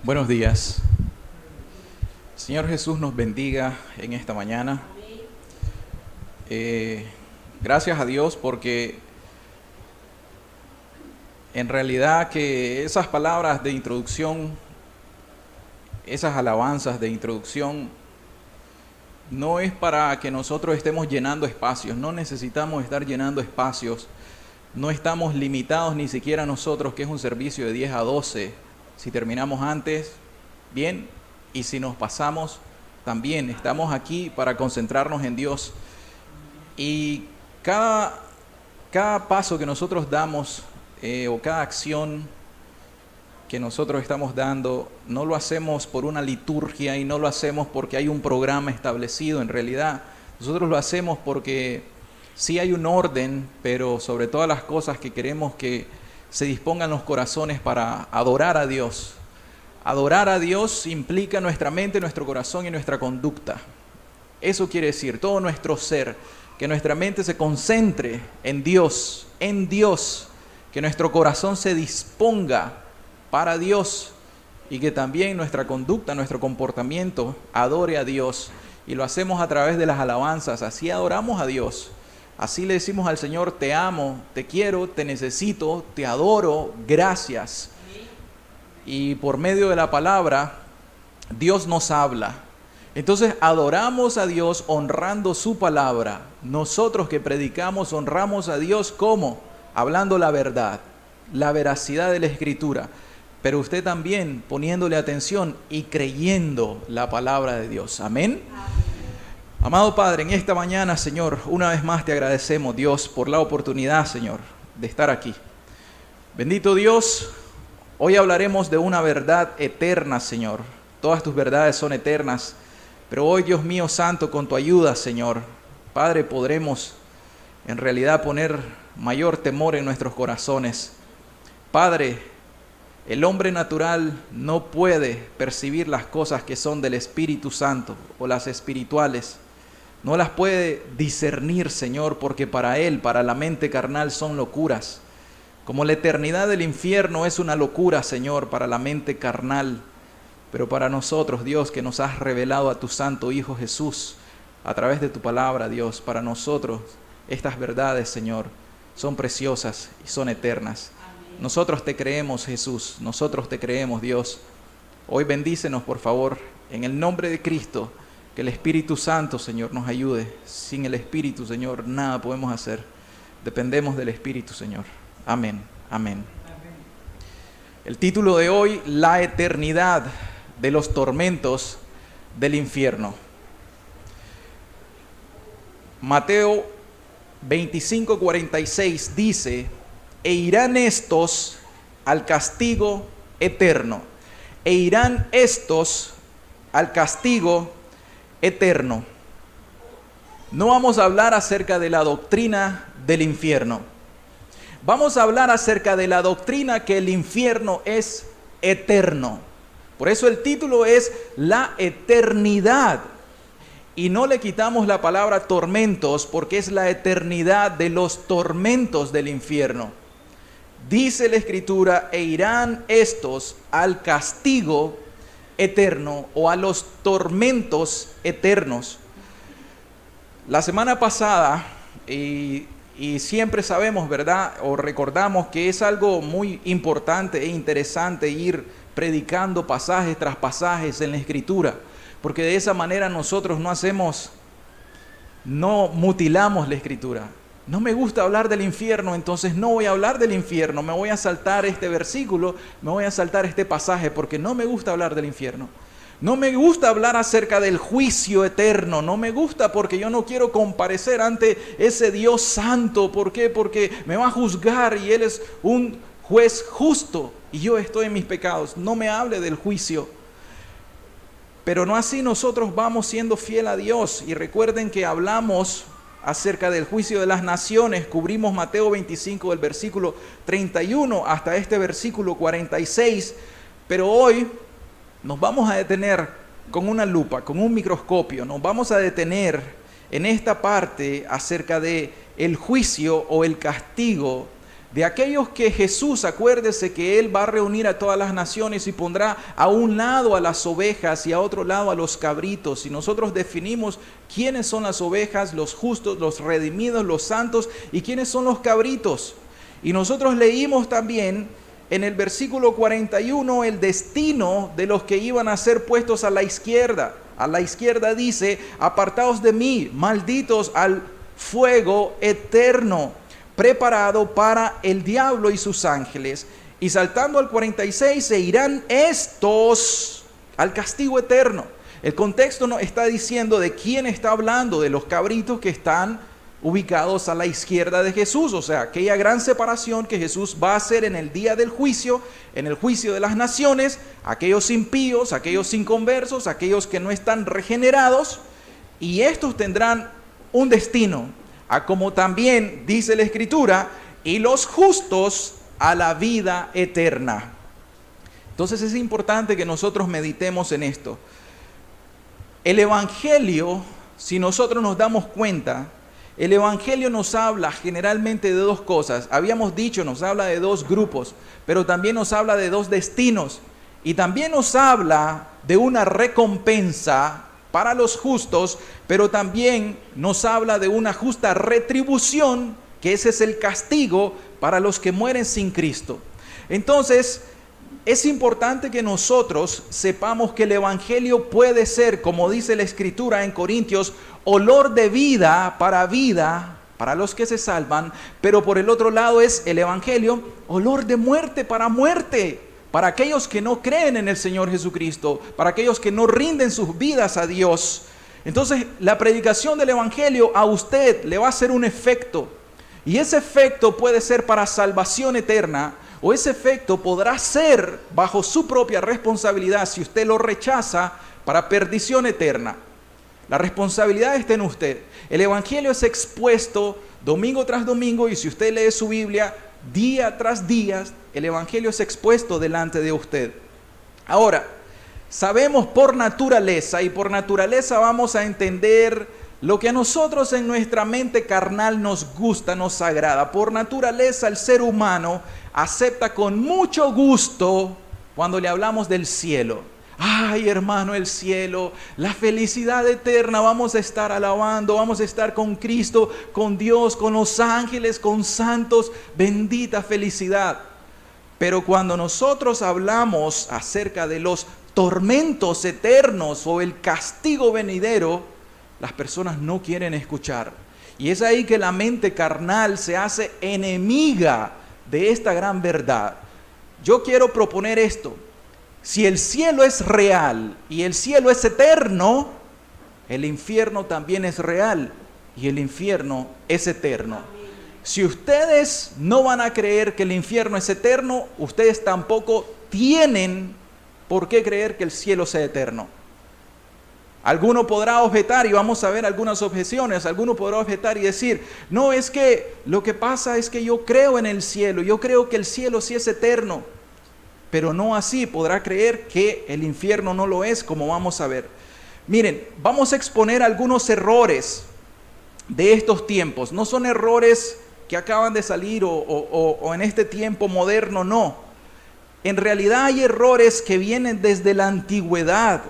Buenos días. Señor Jesús nos bendiga en esta mañana. Gracias a Dios porque en realidad que esas palabras de introducción, esas alabanzas de introducción, no es para que nosotros estemos llenando espacios. No necesitamos estar llenando espacios. No estamos limitados ni siquiera nosotros, que es un servicio de 10 a 12. Si terminamos antes, bien, y si nos pasamos, también. Estamos aquí para concentrarnos en Dios. Y cada paso que nosotros damos, o cada acción que nosotros estamos dando, no lo hacemos por una liturgia y no lo hacemos porque hay un programa establecido. En realidad, nosotros lo hacemos porque sí hay un orden, pero sobre todas las cosas que queremos que se dispongan los corazones para adorar a Dios. Adorar a Dios implica nuestra mente, nuestro corazón y nuestra conducta. Eso quiere decir todo nuestro ser, que nuestra mente se concentre en Dios, que nuestro corazón se disponga para Dios y que también nuestra conducta, nuestro comportamiento adore a Dios. Y lo hacemos a través de las alabanzas, así adoramos a Dios. Así le decimos al Señor: te amo, te quiero, te necesito, te adoro, gracias. Y por medio de la palabra, Dios nos habla. Entonces adoramos a Dios honrando su palabra. Nosotros que predicamos honramos a Dios, ¿cómo? Hablando la verdad, la veracidad de la Escritura. Pero usted también poniéndole atención y creyendo la palabra de Dios. Amén. Amado Padre, en esta mañana, Señor, una vez más te agradecemos, Dios, por la oportunidad, Señor, de estar aquí. Bendito Dios, hoy hablaremos de una verdad eterna, Señor. Todas tus verdades son eternas, pero hoy, Dios mío santo, con tu ayuda, Señor, Padre, podremos en realidad poner mayor temor en nuestros corazones. Padre, el hombre natural no puede percibir las cosas que son del Espíritu Santo o las espirituales. No las puede discernir, Señor, porque para él, para la mente carnal, son locuras. Como la eternidad del infierno es una locura, Señor, para la mente carnal. Pero para nosotros, Dios, que nos has revelado a tu Santo Hijo Jesús, a través de tu palabra, Dios, para nosotros estas verdades, Señor, son preciosas y son eternas. Amén. Nosotros te creemos, Jesús, nosotros te creemos, Dios. Hoy bendícenos, por favor, en el nombre de Cristo. Que el Espíritu Santo, Señor, nos ayude. Sin el Espíritu, Señor, nada podemos hacer. Dependemos del Espíritu, Señor. Amén. Amén. El título de hoy: la eternidad de los tormentos del infierno. Mateo 25:46 dice: e irán estos al castigo eterno. E irán estos al castigo eterno. No vamos a hablar acerca de la doctrina del infierno. Vamos a hablar acerca de la doctrina que el infierno es eterno. Por eso el título es la eternidad. Y no le quitamos la palabra tormentos, porque es la eternidad de los tormentos del infierno. Dice la Escritura: e irán estos al castigo eterno o a los tormentos eternos. La semana pasada, y siempre sabemos, ¿verdad? O recordamos que es algo muy importante e interesante ir predicando pasajes tras pasajes en la Escritura, porque de esa manera nosotros no mutilamos la Escritura. No me gusta hablar del infierno, entonces no voy a hablar del infierno, me voy a saltar este versículo, me voy a saltar este pasaje, porque no me gusta hablar del infierno. No me gusta hablar acerca del juicio eterno, no me gusta porque yo no quiero comparecer ante ese Dios santo. ¿Por qué? Porque me va a juzgar y Él es un juez justo y yo estoy en mis pecados. No me hable del juicio. Pero no así nosotros vamos siendo fiel a Dios. Y recuerden que hablamos acerca del juicio de las naciones, cubrimos Mateo 25 del versículo 31 hasta este versículo 46, pero hoy nos vamos a detener con una lupa, con un microscopio, nos vamos a detener en esta parte acerca de el juicio o el castigo de aquellos que Jesús, acuérdese que Él va a reunir a todas las naciones y pondrá a un lado a las ovejas y a otro lado a los cabritos. Y nosotros definimos quiénes son las ovejas, los justos, los redimidos, los santos, y quiénes son los cabritos. Y nosotros leímos también en el versículo 41 el destino de los que iban a ser puestos a la izquierda. A la izquierda dice: apartaos de mí, malditos, al fuego eterno, preparado para el diablo y sus ángeles. Y saltando al 46, se irán estos al castigo eterno. El contexto no está diciendo de quién está hablando, de los cabritos que están ubicados a la izquierda de Jesús, o sea, aquella gran separación que Jesús va a hacer en el día del juicio, en el juicio de las naciones, aquellos impíos, aquellos inconversos, aquellos que no están regenerados, y estos tendrán un destino, a como también dice la Escritura, y los justos a la vida eterna. Entonces es importante que nosotros meditemos en esto. El Evangelio, si nosotros nos damos cuenta, el Evangelio nos habla generalmente de dos cosas. Habíamos dicho, nos habla de dos grupos, pero también nos habla de dos destinos. Y también nos habla de una recompensa para los justos, pero también nos habla de una justa retribución, que ese es el castigo para los que mueren sin Cristo. Entonces, es importante que nosotros sepamos que el Evangelio puede ser, como dice la Escritura en Corintios, olor de vida para los que se salvan, pero por el otro lado es el Evangelio olor de muerte, para aquellos que no creen en el Señor Jesucristo, para aquellos que no rinden sus vidas a Dios. Entonces, la predicación del Evangelio a usted le va a hacer un efecto, y ese efecto puede ser para salvación eterna, o ese efecto podrá ser bajo su propia responsabilidad, si usted lo rechaza, para perdición eterna. La responsabilidad está en usted. El Evangelio es expuesto domingo tras domingo, y si usted lee su Biblia día tras día, el Evangelio es expuesto delante de usted. Ahora, sabemos por naturaleza, y por naturaleza vamos a entender lo que a nosotros en nuestra mente carnal nos gusta, nos agrada. Por naturaleza el ser humano acepta con mucho gusto cuando le hablamos del cielo. Ay, hermano, el cielo, la felicidad eterna, vamos a estar alabando, vamos a estar con Cristo, con Dios, con los ángeles, con santos, bendita felicidad. Pero cuando nosotros hablamos acerca de los tormentos eternos o el castigo venidero, las personas no quieren escuchar. Y es ahí que la mente carnal se hace enemiga de esta gran verdad. Yo quiero proponer esto. Si el cielo es real y el cielo es eterno, el infierno también es real y el infierno es eterno. Si ustedes no van a creer que el infierno es eterno, ustedes tampoco tienen por qué creer que el cielo sea eterno. Alguno podrá objetar, y vamos a ver algunas objeciones, alguno podrá objetar y decir: no, es que lo que pasa es que yo creo en el cielo, yo creo que el cielo sí es eterno. Pero no así podrá creer que el infierno no lo es, como vamos a ver. Miren, vamos a exponer algunos errores de estos tiempos. No son errores que acaban de salir o en este tiempo moderno, no. En realidad hay errores que vienen desde la antigüedad.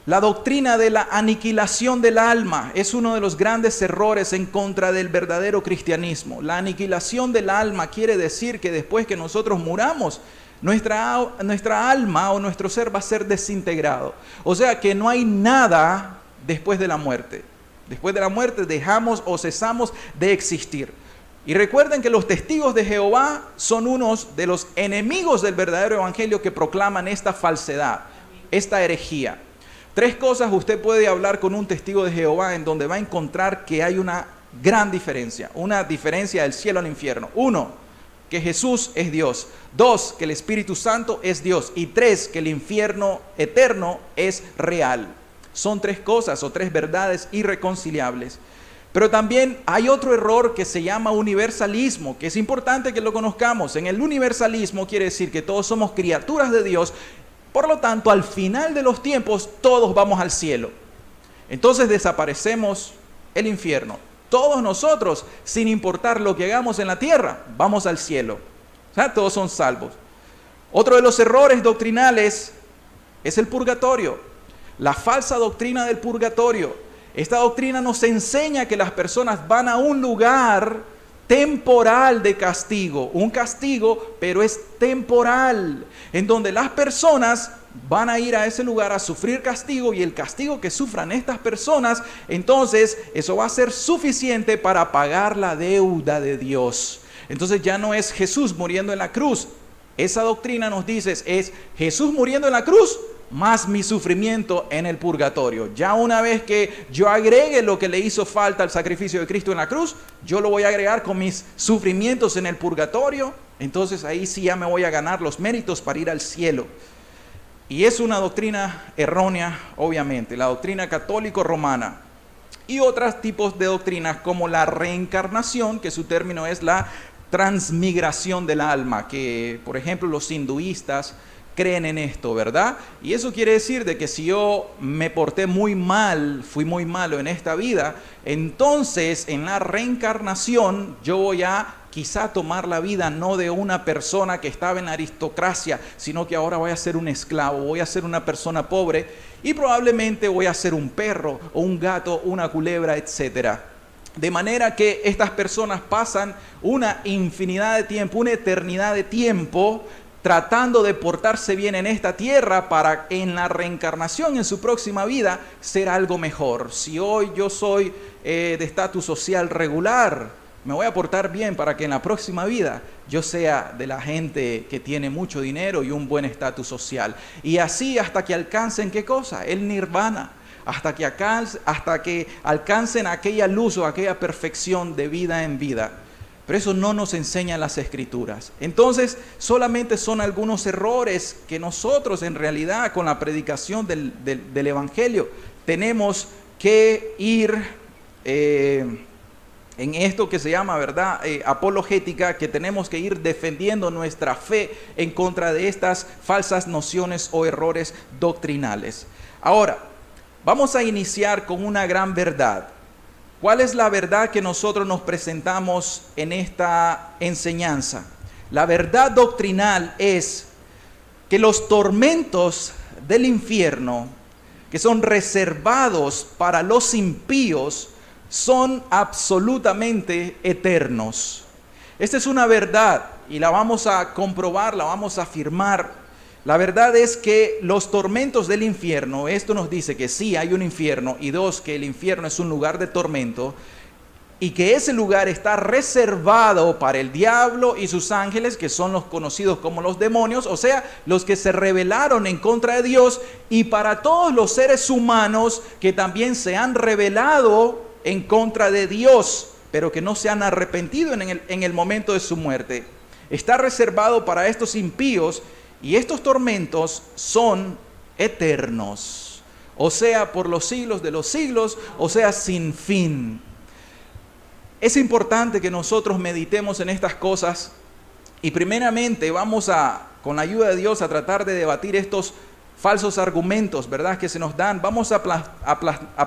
La doctrina de la aniquilación del alma es uno de los grandes errores en contra del verdadero cristianismo. La aniquilación del alma quiere decir que después que nosotros muramos, nuestra alma o nuestro ser va a ser desintegrado. O sea que no hay nada después de la muerte. Después de la muerte dejamos o cesamos de existir. Y recuerden que los testigos de Jehová son unos de los enemigos del verdadero evangelio que proclaman esta falsedad, esta herejía. 3 cosas usted puede hablar con un testigo de Jehová en donde va a encontrar que hay una gran diferencia, una diferencia del cielo al infierno. 1, que Jesús es Dios. 2, que el Espíritu Santo es Dios. Y 3, que el infierno eterno es real. Son 3 cosas o 3 verdades irreconciliables. Pero también hay otro error que se llama universalismo, que es importante que lo conozcamos. En el universalismo quiere decir que todos somos criaturas de Dios. Por lo tanto, al final de los tiempos, todos vamos al cielo. Entonces desaparecemos el infierno. Todos nosotros, sin importar lo que hagamos en la tierra, vamos al cielo. O sea, todos son salvos. Otro de los errores doctrinales es el purgatorio. La falsa doctrina del purgatorio. Esta doctrina nos enseña que las personas van a un lugar temporal de castigo. Un castigo, pero es temporal. En donde las personas van a ir a ese lugar a sufrir castigo, y el castigo que sufran estas personas, entonces eso va a ser suficiente para pagar la deuda de Dios. Entonces ya no es Jesús muriendo en la cruz. Esa doctrina nos dice es Jesús muriendo en la cruz más mi sufrimiento en el purgatorio. Ya una vez que yo agregue lo que le hizo falta al sacrificio de Cristo en la cruz, yo lo voy a agregar con mis sufrimientos en el purgatorio. Entonces ahí sí ya me voy a ganar los méritos para ir al cielo. Y es una doctrina errónea, obviamente, la doctrina católico-romana. Y otros tipos de doctrinas como la reencarnación, que su término es la transmigración del alma, que por ejemplo los hinduistas creen en esto, ¿verdad? Y eso quiere decir de que si yo me porté muy mal, fui muy malo en esta vida, entonces en la reencarnación yo voy a quizá tomar la vida no de una persona que estaba en la aristocracia, sino que ahora voy a ser un esclavo, voy a ser una persona pobre y probablemente voy a ser un perro o un gato, una culebra, etcétera. De manera que estas personas pasan una infinidad de tiempo, una eternidad de tiempo, tratando de portarse bien en esta tierra para en la reencarnación, en su próxima vida, ser algo mejor. Si hoy yo soy de estatus social regular, me voy a portar bien para que en la próxima vida yo sea de la gente que tiene mucho dinero y un buen estatus social. Y así hasta que alcancen, ¿qué cosa? El nirvana. Hasta que alcancen aquella luz o aquella perfección de vida en vida. Pero eso no nos enseñan las Escrituras. Entonces, solamente son algunos errores que nosotros en realidad con la predicación del Evangelio tenemos que ir en esto que se llama, ¿verdad?, apologética, que tenemos que ir defendiendo nuestra fe en contra de estas falsas nociones o errores doctrinales. Ahora, vamos a iniciar con una gran verdad. ¿Cuál es la verdad que nosotros nos presentamos en esta enseñanza? La verdad doctrinal es que los tormentos del infierno, que son reservados para los impíos, son absolutamente eternos. Esta es una verdad y la vamos a comprobar, la vamos a afirmar. La verdad es que los tormentos del infierno, esto nos dice que sí hay un infierno, y dos, que el infierno es un lugar de tormento, y que ese lugar está reservado para el diablo y sus ángeles, que son los conocidos como los demonios, o sea, los que se rebelaron en contra de Dios, y para todos los seres humanos que también se han rebelado en contra de Dios, pero que no se han arrepentido en el momento de su muerte. Está reservado para estos impíos. Y estos tormentos son eternos, o sea, por los siglos de los siglos, o sea, sin fin. Es importante que nosotros meditemos en estas cosas y primeramente vamos con la ayuda de Dios, a tratar de debatir estos falsos argumentos, ¿verdad?, que se nos dan. Vamos a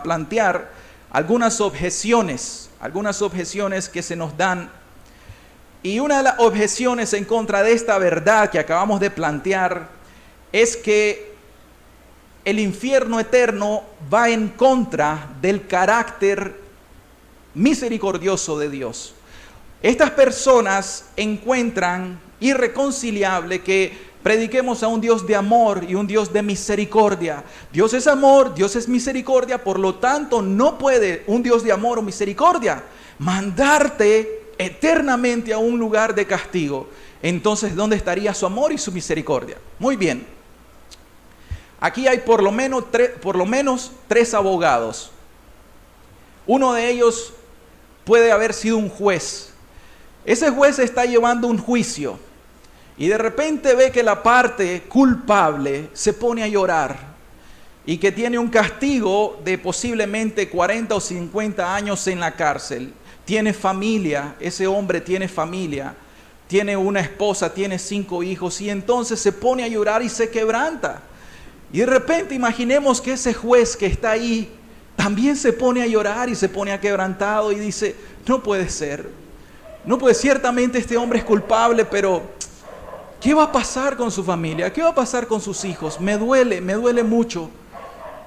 plantear algunas objeciones que se nos dan. Y una de las objeciones en contra de esta verdad que acabamos de plantear es que el infierno eterno va en contra del carácter misericordioso de Dios. Estas personas encuentran irreconciliable que prediquemos a un Dios de amor y un Dios de misericordia. Dios es amor, Dios es misericordia, por lo tanto no puede un Dios de amor o misericordia mandarte eternamente a un lugar de castigo. Entonces, ¿dónde estaría su amor y su misericordia? Muy bien. Aquí hay por lo menos tres abogados. Uno de ellos puede haber sido un juez. Ese juez está llevando un juicio y de repente ve que la parte culpable se pone a llorar y que tiene un castigo de posiblemente 40 o 50 años en la cárcel. Tiene familia, ese hombre tiene familia, tiene una esposa, tiene 5 hijos, y entonces se pone a llorar y se quebranta. Y de repente imaginemos que ese juez que está ahí también se pone a llorar y se pone a quebrantado y dice, no puede ser. No puede, ciertamente este hombre es culpable, pero ¿qué va a pasar con su familia? ¿Qué va a pasar con sus hijos? Me duele mucho.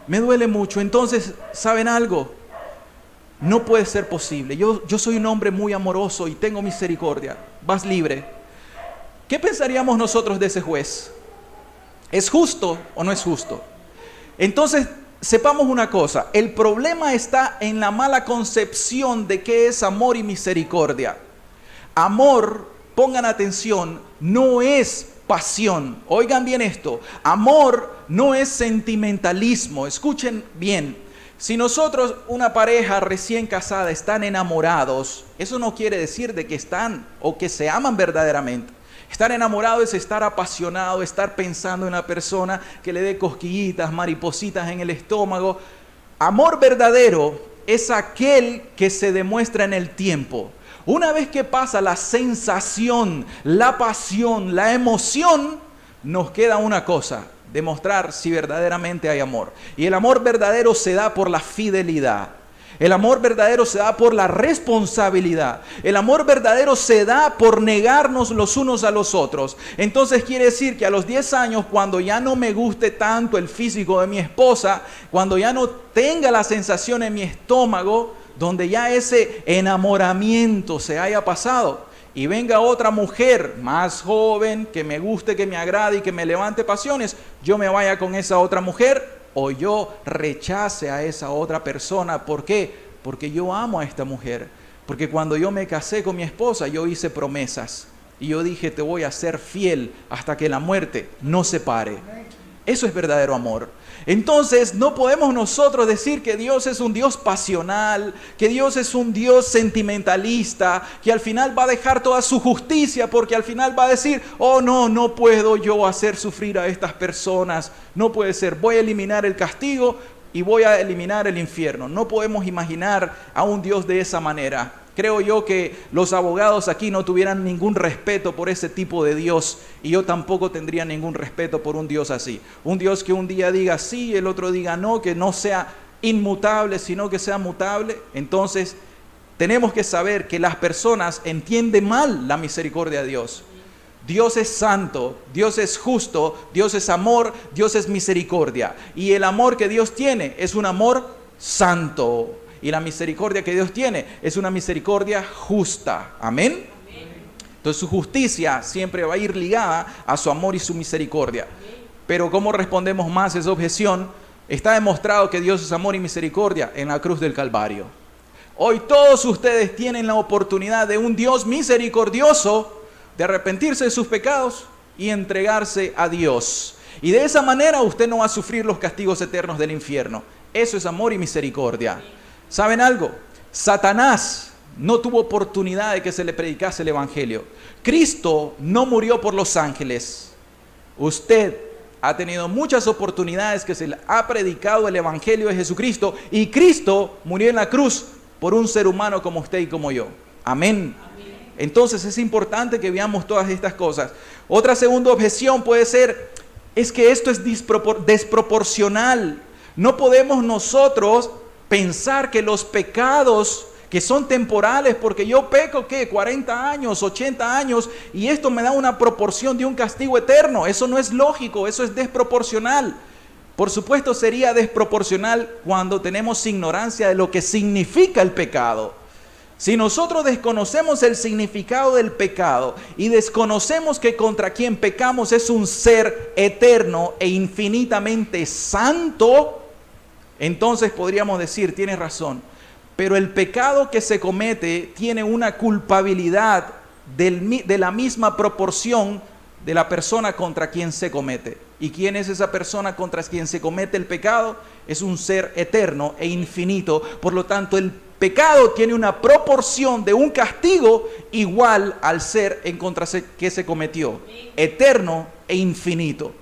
Me duele mucho. Entonces, ¿saben algo? No puede ser posible. Yo soy un hombre muy amoroso y tengo misericordia. Vas libre. ¿Qué pensaríamos nosotros de ese juez? ¿Es justo o no es justo? Entonces, sepamos una cosa. El problema está en la mala concepción de qué es amor y misericordia. Amor, pongan atención, no es pasión. Oigan bien esto. Amor no es sentimentalismo. Escuchen bien. Si nosotros, una pareja recién casada, están enamorados, eso no quiere decir de que están o que se aman verdaderamente. Estar enamorado es estar apasionado, estar pensando en la persona, que le dé cosquillitas, maripositas en el estómago. Amor verdadero es aquel que se demuestra en el tiempo. Una vez que pasa la sensación, la pasión, la emoción, nos queda una cosa: demostrar si verdaderamente hay amor. Y el amor verdadero se da por la fidelidad. El amor verdadero se da por la responsabilidad. El amor verdadero se da por negarnos los unos a los otros. Entonces quiere decir que a los 10 años, cuando ya no me guste tanto el físico de mi esposa, cuando ya no tenga la sensación en mi estómago, donde ya ese enamoramiento se haya pasado, y venga otra mujer más joven, que me guste, que me agrade y que me levante pasiones, yo me vaya con esa otra mujer o yo rechace a esa otra persona. ¿Por qué? Porque yo amo a esta mujer. Porque cuando yo me casé con mi esposa, yo hice promesas. Y yo dije, te voy a ser fiel hasta que la muerte nos separe. Eso es verdadero amor. Entonces no podemos nosotros decir que Dios es un Dios pasional, que Dios es un Dios sentimentalista, que al final va a dejar toda su justicia, porque al final va a decir, oh no puedo yo hacer sufrir a estas personas, no puede ser, voy a eliminar el castigo y voy a eliminar el infierno. No podemos imaginar a un Dios de esa manera. Creo yo que los abogados aquí no tuvieran ningún respeto por ese tipo de Dios, y yo tampoco tendría ningún respeto por un Dios así. Un Dios que un día diga sí, el otro diga no, que no sea inmutable, sino que sea mutable. Entonces, tenemos que saber que las personas entienden mal la misericordia de Dios. Dios es santo, Dios es justo, Dios es amor, Dios es misericordia. Y el amor que Dios tiene es un amor santo. Y la misericordia que Dios tiene es una misericordia justa. ¿Amén? Entonces su justicia siempre va a ir ligada a su amor y su misericordia. Pero ¿cómo respondemos más a esa objeción? Está demostrado que Dios es amor y misericordia en la cruz del Calvario. Hoy todos ustedes tienen la oportunidad de un Dios misericordioso, de arrepentirse de sus pecados y entregarse a Dios. Y de esa manera usted no va a sufrir los castigos eternos del infierno. Eso es amor y misericordia. ¿Saben algo? Satanás no tuvo oportunidad de que se le predicase el evangelio. Cristo no murió por los ángeles. Usted ha tenido muchas oportunidades que se le ha predicado el evangelio de Jesucristo, y Cristo murió en la cruz por un ser humano como usted y como yo. Amén. Entonces es importante que veamos todas estas cosas. Otra segunda objeción puede ser, es que esto es desproporcional. No podemos nosotros pensar que los pecados que son temporales, porque yo peco, ¿qué? 40 años, 80 años, y esto me da una proporción de un castigo eterno. Eso no es lógico, eso es desproporcional. Por supuesto sería desproporcional cuando tenemos ignorancia de lo que significa el pecado. Si nosotros desconocemos el significado del pecado y desconocemos que contra quien pecamos es un ser eterno e infinitamente santo, entonces podríamos decir, tienes razón, pero el pecado que se comete tiene una culpabilidad de la misma proporción de la persona contra quien se comete. ¿Y quién es esa persona contra quien se comete el pecado? Es un ser eterno e infinito. Por lo tanto, el pecado tiene una proporción de un castigo igual al ser en contra que se cometió, eterno e infinito.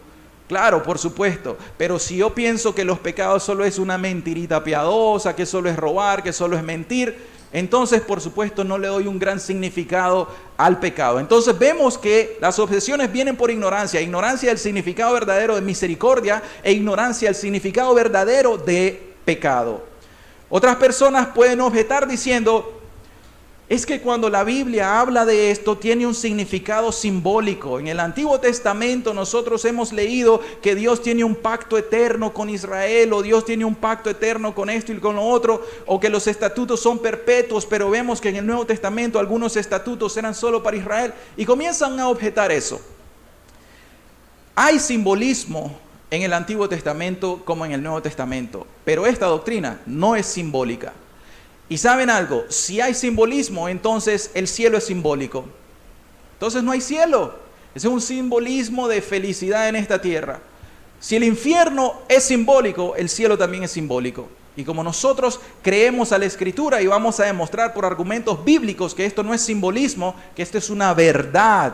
Claro, por supuesto, pero si yo pienso que los pecados solo es una mentirita piadosa, que solo es robar, que solo es mentir, entonces por supuesto no le doy un gran significado al pecado. Entonces vemos que las objeciones vienen por ignorancia del significado verdadero de misericordia e ignorancia del significado verdadero de pecado. Otras personas pueden objetar diciendo, es que cuando la Biblia habla de esto tiene un significado simbólico. En el Antiguo Testamento nosotros hemos leído que Dios tiene un pacto eterno con Israel, o Dios tiene un pacto eterno con esto y con lo otro, o que los estatutos son perpetuos, pero vemos que en el Nuevo Testamento algunos estatutos eran solo para Israel, y comienzan a objetar eso. Hay simbolismo en el Antiguo Testamento como en el Nuevo Testamento, pero esta doctrina no es simbólica. Y ¿saben algo? Si hay simbolismo, entonces el cielo es simbólico. Entonces no hay cielo. Ese es un simbolismo de felicidad en esta tierra. Si el infierno es simbólico, el cielo también es simbólico. Y como nosotros creemos a la Escritura y vamos a demostrar por argumentos bíblicos que esto no es simbolismo, que esto es una verdad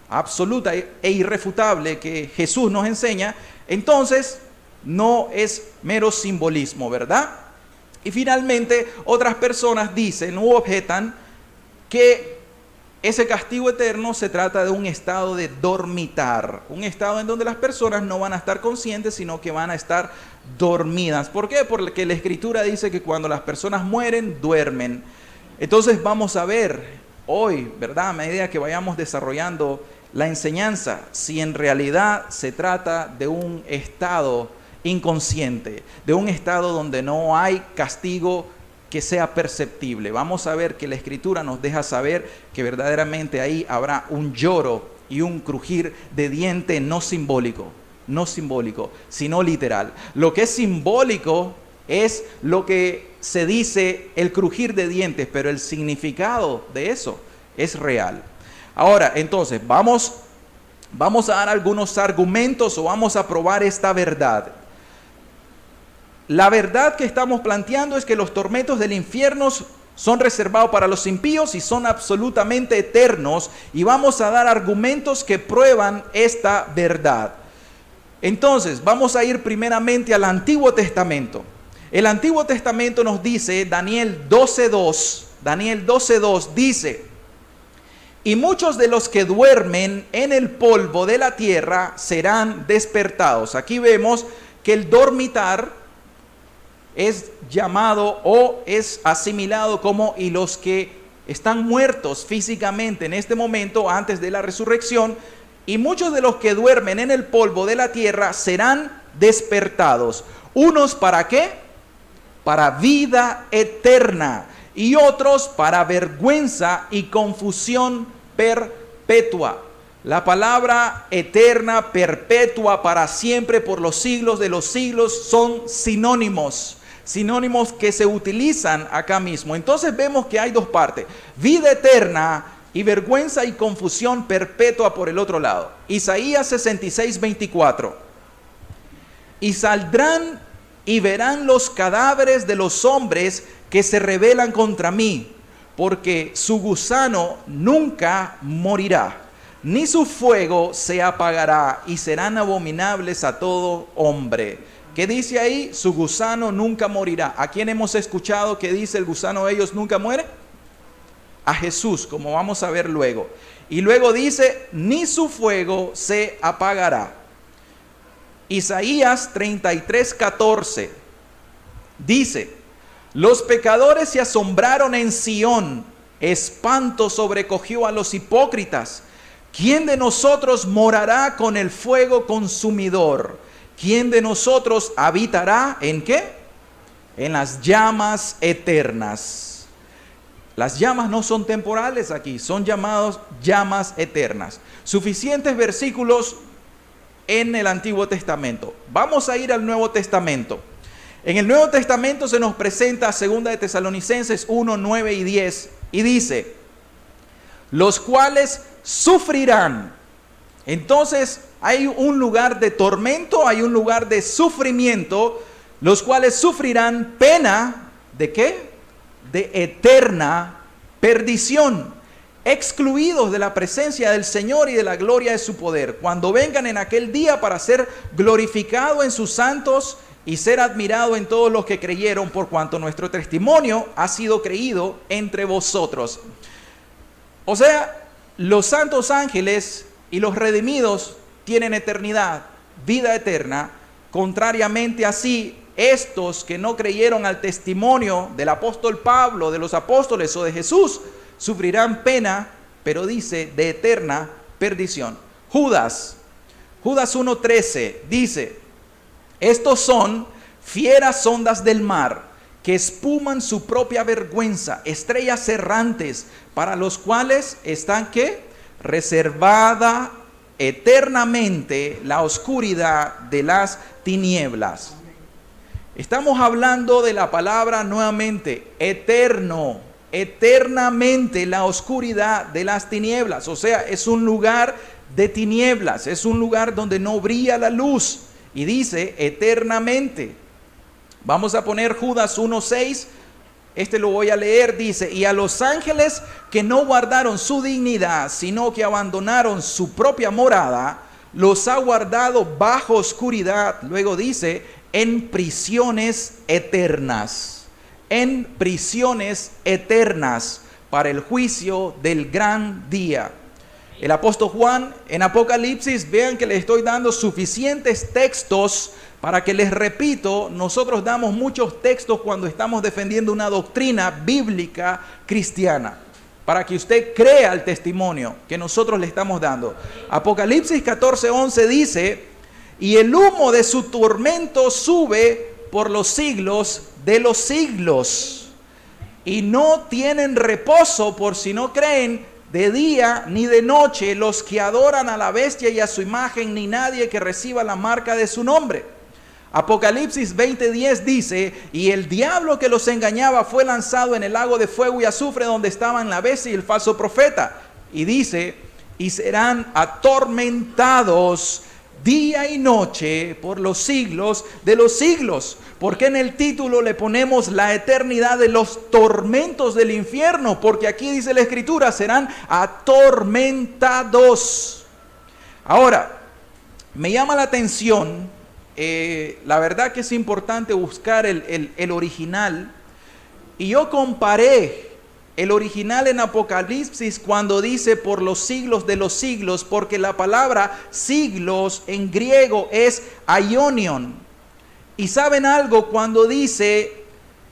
absoluta e irrefutable que Jesús nos enseña, entonces no es mero simbolismo, ¿verdad? Y finalmente, otras personas dicen o objetan que ese castigo eterno se trata de un estado de dormitar, un estado en donde las personas no van a estar conscientes, sino que van a estar dormidas. ¿Por qué? Porque la Escritura dice que cuando las personas mueren, duermen. Entonces vamos a ver hoy, ¿verdad? A medida que vayamos desarrollando la enseñanza, si en realidad se trata de un estado inconsciente, de un estado donde no hay castigo que sea perceptible. Vamos a ver que la Escritura nos deja saber que verdaderamente ahí habrá un lloro y un crujir de diente no simbólico, sino literal. Lo que es simbólico es lo que se dice el crujir de dientes, pero el significado de eso es real. Ahora, entonces, vamos a dar algunos argumentos o vamos a probar esta verdad. La verdad que estamos planteando es que los tormentos del infierno son reservados para los impíos y son absolutamente eternos, y vamos a dar argumentos que prueban esta verdad. Entonces, vamos a ir primeramente al Antiguo Testamento. El Antiguo Testamento nos dice, Daniel 12:2 dice, y muchos de los que duermen en el polvo de la tierra serán despertados. Aquí vemos que el dormitar es llamado o es asimilado como y los que están muertos físicamente en este momento antes de la resurrección, y muchos de los que duermen en el polvo de la tierra serán despertados. Unos ¿para qué? Para vida eterna, y otros para vergüenza y confusión perpetua. La palabra eterna, perpetua, para siempre, por los siglos de los siglos, son sinónimos que se utilizan acá mismo. Entonces vemos que hay dos partes: vida eterna y vergüenza y confusión perpetua por el otro lado. Isaías 66:24. Y saldrán y verán los cadáveres de los hombres que se rebelan contra mí, porque su gusano nunca morirá, ni su fuego se apagará, y serán abominables a todo hombre. ¿Qué dice ahí? Su gusano nunca morirá. ¿A quién hemos escuchado que dice el gusano de ellos nunca muere? A Jesús, como vamos a ver luego. Y luego dice, ni su fuego se apagará. Isaías 33:14 dice, los pecadores se asombraron en Sión, espanto sobrecogió a los hipócritas. ¿Quién de nosotros morará con el fuego consumidor? ¿Quién de nosotros habitará en qué? En las llamas eternas. Las llamas no son temporales aquí, son llamados llamas eternas. Suficientes versículos en el Antiguo Testamento. Vamos a ir al Nuevo Testamento. En el Nuevo Testamento se nos presenta 2 de Tesalonicenses 1, 9 y 10, y dice, los cuales sufrirán. Entonces hay un lugar de tormento, hay un lugar de sufrimiento, los cuales sufrirán pena, ¿de qué? De eterna perdición, excluidos de la presencia del Señor y de la gloria de su poder, cuando vengan en aquel día para ser glorificado en sus santos y ser admirado en todos los que creyeron, por cuanto nuestro testimonio ha sido creído entre vosotros. O sea, los santos ángeles y los redimidos tienen eternidad, vida eterna. Contrariamente así, estos que no creyeron al testimonio del apóstol Pablo, de los apóstoles o de Jesús, sufrirán pena, pero dice, de eterna perdición. Judas 1:13 dice, estos son fieras ondas del mar, que espuman su propia vergüenza, estrellas errantes, para los cuales están, ¿qué? Reservada eternamente la oscuridad de las tinieblas. Estamos hablando de la palabra nuevamente, eterno, eternamente la oscuridad de las tinieblas. O sea, es un lugar de tinieblas, es un lugar donde no brilla la luz. Y dice eternamente. Vamos a poner Judas 1:6. Lo voy a leer. Dice, y a los ángeles que no guardaron su dignidad, sino que abandonaron su propia morada, los ha guardado bajo oscuridad. Luego dice, en prisiones eternas. En prisiones eternas para el juicio del gran día. El apóstol Juan en Apocalipsis, vean que les estoy dando suficientes textos para que les repito, nosotros damos muchos textos cuando estamos defendiendo una doctrina bíblica cristiana, para que usted crea el testimonio que nosotros le estamos dando. Apocalipsis 14:11 dice, y el humo de su tormento sube por los siglos de los siglos, y no tienen reposo por si no creen de día ni de noche los que adoran a la bestia y a su imagen, ni nadie que reciba la marca de su nombre. Apocalipsis 20:10 dice, y el diablo que los engañaba fue lanzado en el lago de fuego y azufre, donde estaban la bestia y el falso profeta. Y dice, y serán atormentados día y noche por los siglos de los siglos. Porque en el título le ponemos la eternidad de los tormentos del infierno, porque aquí dice la escritura, serán atormentados. Ahora, me llama la atención, la verdad que es importante buscar el original, y yo comparé el original en Apocalipsis cuando dice por los siglos de los siglos, porque la palabra siglos en griego es aionion. Y saben algo, cuando dice,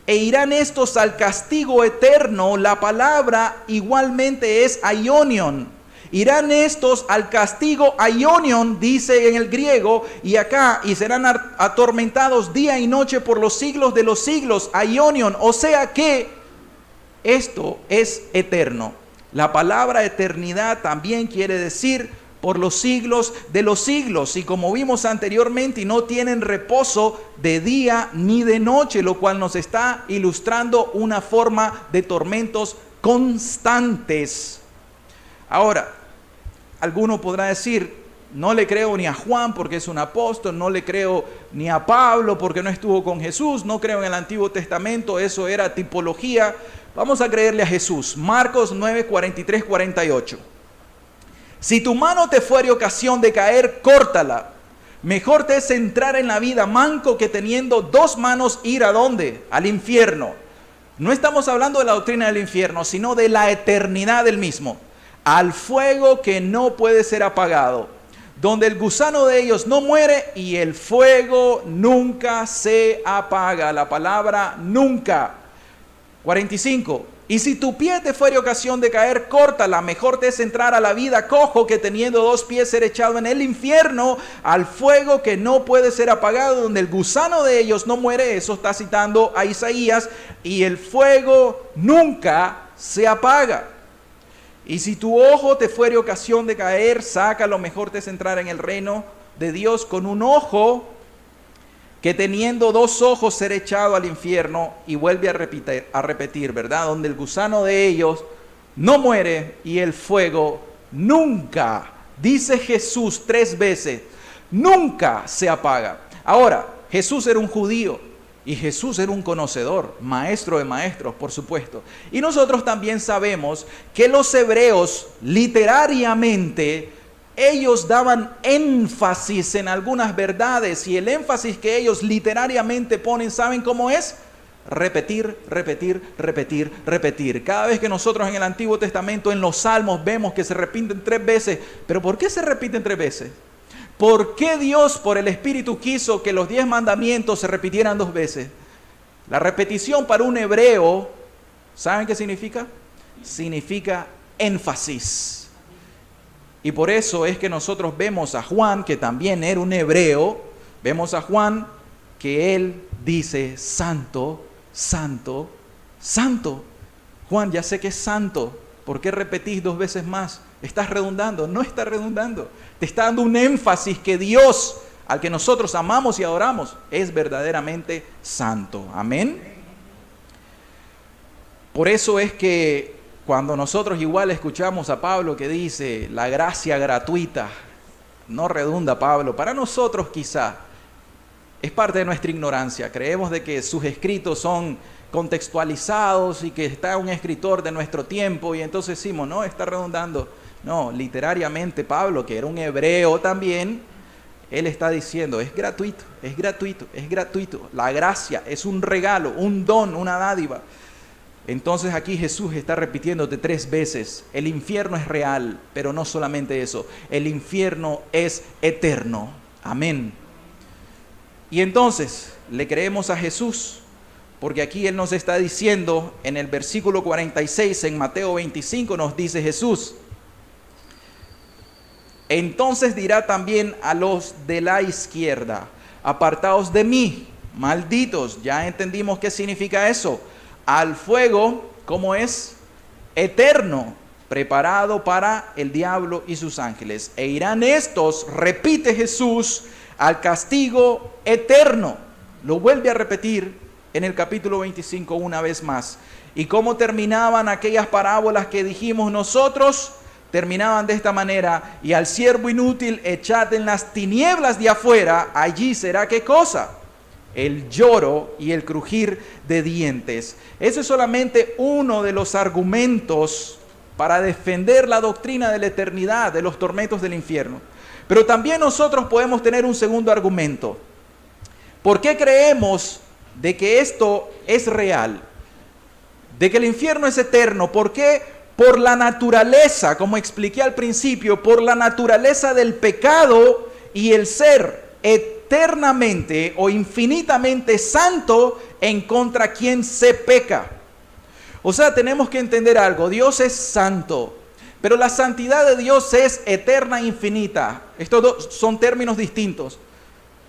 e irán estos al castigo eterno, la palabra igualmente es aionion. Irán estos al castigo aionion, dice en el griego, y acá, y serán atormentados día y noche por los siglos de los siglos, aionion. O sea que esto es eterno. La palabra eternidad también quiere decir por los siglos de los siglos, y como vimos anteriormente, no tienen reposo de día ni de noche, lo cual nos está ilustrando una forma de tormentos constantes. Ahora, alguno podrá decir, no le creo ni a Juan porque es un apóstol, no le creo ni a Pablo porque no estuvo con Jesús, no creo en el Antiguo Testamento, eso era tipología. Vamos a creerle a Jesús. Marcos 9, 43, 48. Si tu mano te fuere ocasión de caer, córtala. Mejor te es entrar en la vida manco que teniendo dos manos ir ¿a dónde? Al infierno. No estamos hablando de la doctrina del infierno, sino de la eternidad del mismo. Al fuego que no puede ser apagado, donde el gusano de ellos no muere y el fuego nunca se apaga. La palabra nunca. 45. Y si tu pie te fuere ocasión de caer, córtala. Mejor te es entrar a la vida cojo que teniendo dos pies ser echado en el infierno, al fuego que no puede ser apagado, donde el gusano de ellos no muere. Eso está citando a Isaías. Y el fuego nunca se apaga. Y si tu ojo te fuere ocasión de caer, sácalo. Mejor te es entrar en el reino de Dios con un ojo que teniendo dos ojos ser echado al infierno. Y vuelve a repetir, ¿verdad? Donde el gusano de ellos no muere y el fuego nunca, dice Jesús 3 veces, nunca se apaga. Ahora, Jesús era un judío y Jesús era un conocedor, maestro de maestros, por supuesto. Y nosotros también sabemos que los hebreos literariamente ellos daban énfasis en algunas verdades, y el énfasis que ellos literariamente ponen, ¿saben cómo es? Repetir, repetir, repetir, repetir. Cada vez que nosotros en el Antiguo Testamento, en los Salmos, vemos que se repiten 3 veces. ¿Pero por qué se repiten 3 veces? ¿Por qué Dios por el Espíritu quiso que los 10 mandamientos se repitieran 2 veces? La repetición para un hebreo, ¿saben qué significa? Significa énfasis. Y por eso es que nosotros vemos a Juan, que también era un hebreo, vemos a Juan que él dice, santo, santo, santo. Juan, ya sé que es santo, ¿por qué repetís 2 veces más? ¿Estás redundando? No está redundando. Te está dando un énfasis que Dios, al que nosotros amamos y adoramos, es verdaderamente santo. Amén. Por eso es que cuando nosotros igual escuchamos a Pablo que dice la gracia gratuita, no redunda Pablo, para nosotros quizá es parte de nuestra ignorancia. Creemos de que sus escritos son contextualizados y que está un escritor de nuestro tiempo y entonces decimos, no, está redundando. No, literariamente Pablo, que era un hebreo también, él está diciendo, es gratuito, es gratuito, es gratuito. La gracia es un regalo, un don, una dádiva. Entonces aquí Jesús está repitiéndote 3 veces, el infierno es real, pero no solamente eso, el infierno es eterno. Amén. Y entonces, le creemos a Jesús, porque aquí Él nos está diciendo, en el versículo 46, en Mateo 25, nos dice Jesús, entonces dirá también a los de la izquierda, apartaos de mí, malditos. Ya entendimos qué significa eso. Al fuego, ¿cómo es? Eterno, preparado para el diablo y sus ángeles. E irán estos, repite Jesús, al castigo eterno. Lo vuelve a repetir en el capítulo 25 una vez más. ¿Y cómo terminaban aquellas parábolas que dijimos nosotros? Terminaban de esta manera, y al siervo inútil echad en las tinieblas de afuera, allí será ¿qué cosa? El lloro y el crujir de dientes. Ese es solamente uno de los argumentos para defender la doctrina de la eternidad, de los tormentos del infierno. Pero también nosotros podemos tener un segundo argumento. ¿Por qué creemos de que esto es real? De que el infierno es eterno. ¿Por qué? Por la naturaleza, como expliqué al principio, por la naturaleza del pecado y el ser eternamente o infinitamente santo en contra quien se peca. O sea, tenemos que entender algo. Dios es santo, pero la santidad de Dios es eterna e infinita. Estos dos son términos distintos.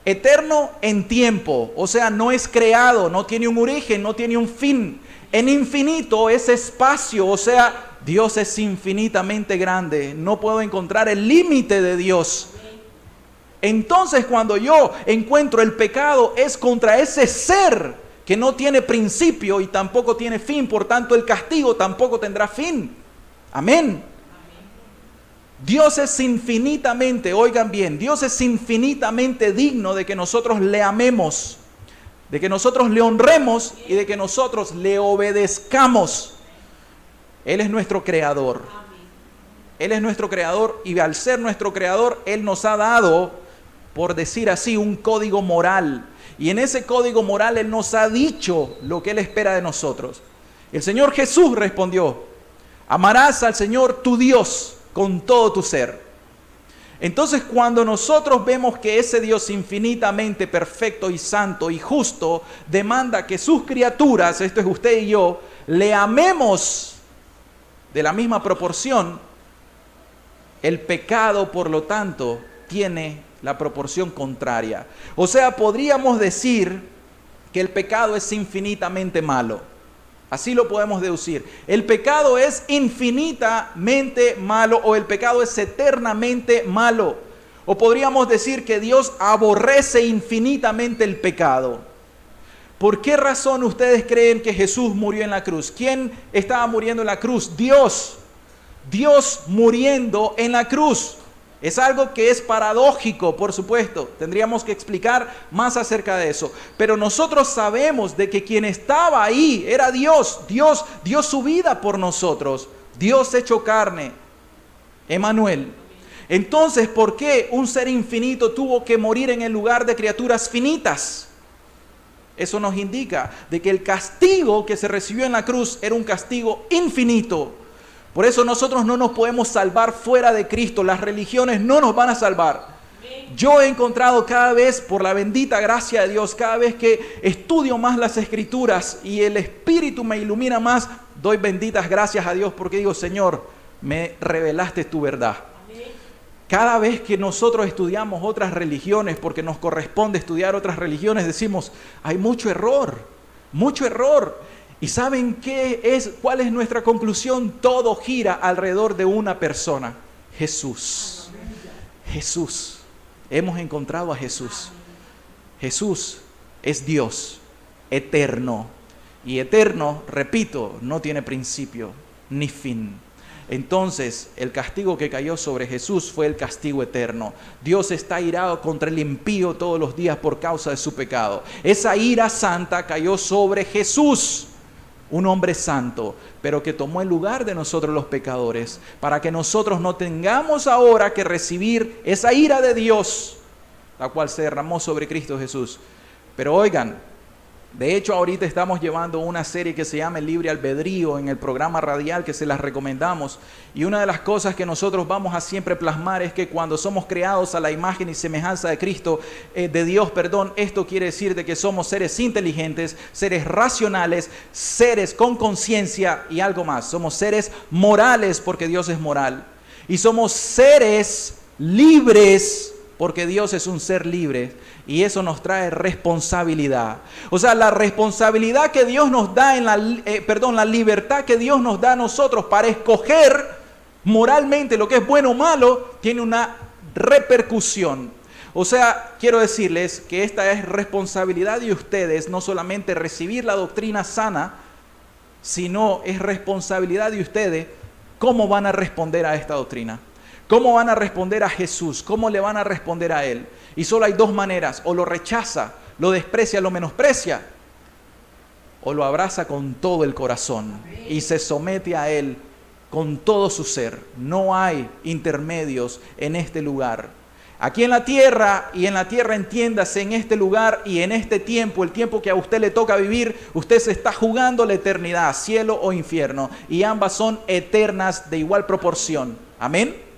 Eterno en tiempo, o sea, no es creado, no tiene un origen, no tiene un fin. En infinito es espacio, o sea, Dios es infinitamente grande. No puedo encontrar el límite de Dios. Entonces, cuando yo encuentro el pecado, es contra ese ser que no tiene principio y tampoco tiene fin. Por tanto, el castigo tampoco tendrá fin. Amén. Dios es infinitamente, oigan bien, Dios es infinitamente digno de que nosotros le amemos, de que nosotros le honremos y de que nosotros le obedezcamos. Él es nuestro creador. Él es nuestro creador y al ser nuestro creador, Él nos ha dado, por decir así, un código moral. Y en ese código moral Él nos ha dicho lo que Él espera de nosotros. El Señor Jesús respondió, amarás al Señor tu Dios con todo tu ser. Entonces, cuando nosotros vemos que ese Dios infinitamente perfecto y santo y justo demanda que sus criaturas, esto es usted y yo, le amemos de la misma proporción, el pecado, por lo tanto, tiene la proporción contraria. O sea, podríamos decir que el pecado es infinitamente malo. Así lo podemos deducir. El pecado es infinitamente malo o el pecado es eternamente malo. O podríamos decir que Dios aborrece infinitamente el pecado. ¿Por qué razón ustedes creen que Jesús murió en la cruz? ¿Quién estaba muriendo en la cruz? Dios. Dios muriendo en la cruz. Es algo que es paradójico, por supuesto. Tendríamos que explicar más acerca de eso. Pero nosotros sabemos de que quien estaba ahí era Dios. Dios dio su vida por nosotros. Dios hecho carne. Emmanuel. Entonces, ¿por qué un ser infinito tuvo que morir en el lugar de criaturas finitas? Eso nos indica de que el castigo que se recibió en la cruz era un castigo infinito. Por eso nosotros no nos podemos salvar fuera de Cristo. Las religiones no nos van a salvar. yo he encontrado cada vez, por la bendita gracia de Dios, cada vez que estudio más las Escrituras y el Espíritu me ilumina más, doy benditas gracias a Dios porque digo, Señor, me revelaste tu verdad. Cada vez que nosotros estudiamos otras religiones, porque nos corresponde estudiar otras religiones, decimos, hay mucho error, mucho error. ¿Y saben cuál es nuestra conclusión? Todo gira alrededor de una persona, Jesús. Jesús. Hemos encontrado a Jesús. Jesús es Dios, eterno. Y eterno, repito, no tiene principio ni fin. Entonces, el castigo que cayó sobre Jesús fue el castigo eterno. Dios está airado contra el impío todos los días por causa de su pecado. Esa ira santa cayó sobre Jesús, un hombre santo, pero que tomó el lugar de nosotros los pecadores, para que nosotros no tengamos ahora que recibir esa ira de Dios, la cual se derramó sobre Cristo Jesús. Pero oigan, de hecho ahorita estamos llevando una serie que se llama El Libre Albedrío en el programa radial que se las recomendamos, y una de las cosas que nosotros vamos a siempre plasmar es que cuando somos creados a la imagen y semejanza de Cristo, de Dios, esto quiere decir de que somos seres inteligentes, seres racionales, seres con conciencia y algo más. Somos seres morales porque Dios es moral, y somos seres libres porque Dios es un ser libre, y eso nos trae responsabilidad. O sea, la responsabilidad que Dios nos da la libertad que Dios nos da a nosotros para escoger moralmente lo que es bueno o malo, tiene una repercusión. O sea, quiero decirles que esta es responsabilidad de ustedes, no solamente recibir la doctrina sana, sino es responsabilidad de ustedes cómo van a responder a esta doctrina. ¿Cómo van a responder a Jesús? ¿Cómo le van a responder a Él? Y solo hay dos maneras: o lo rechaza, lo desprecia, lo menosprecia, o lo abraza con todo el corazón y se somete a Él con todo su ser. No hay intermedios en este lugar. Aquí en la tierra, y en la tierra entiéndase, en este lugar y en este tiempo, el tiempo que a usted le toca vivir, usted se está jugando la eternidad, cielo o infierno, y ambas son eternas de igual proporción. Amén.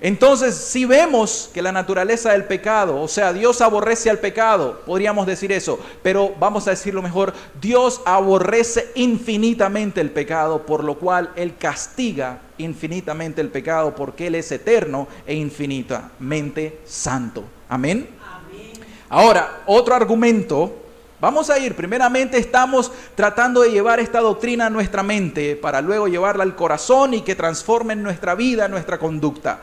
Entonces, si vemos que la naturaleza del pecado, o sea, Dios aborrece al pecado, podríamos decir eso, pero vamos a decirlo mejor, Dios aborrece infinitamente el pecado, por lo cual Él castiga infinitamente el pecado, porque Él es eterno e infinitamente santo. Amén. Amén. Ahora, otro argumento. Vamos a ir, primeramente estamos tratando de llevar esta doctrina a nuestra mente, para luego llevarla al corazón y que transforme nuestra vida, nuestra conducta.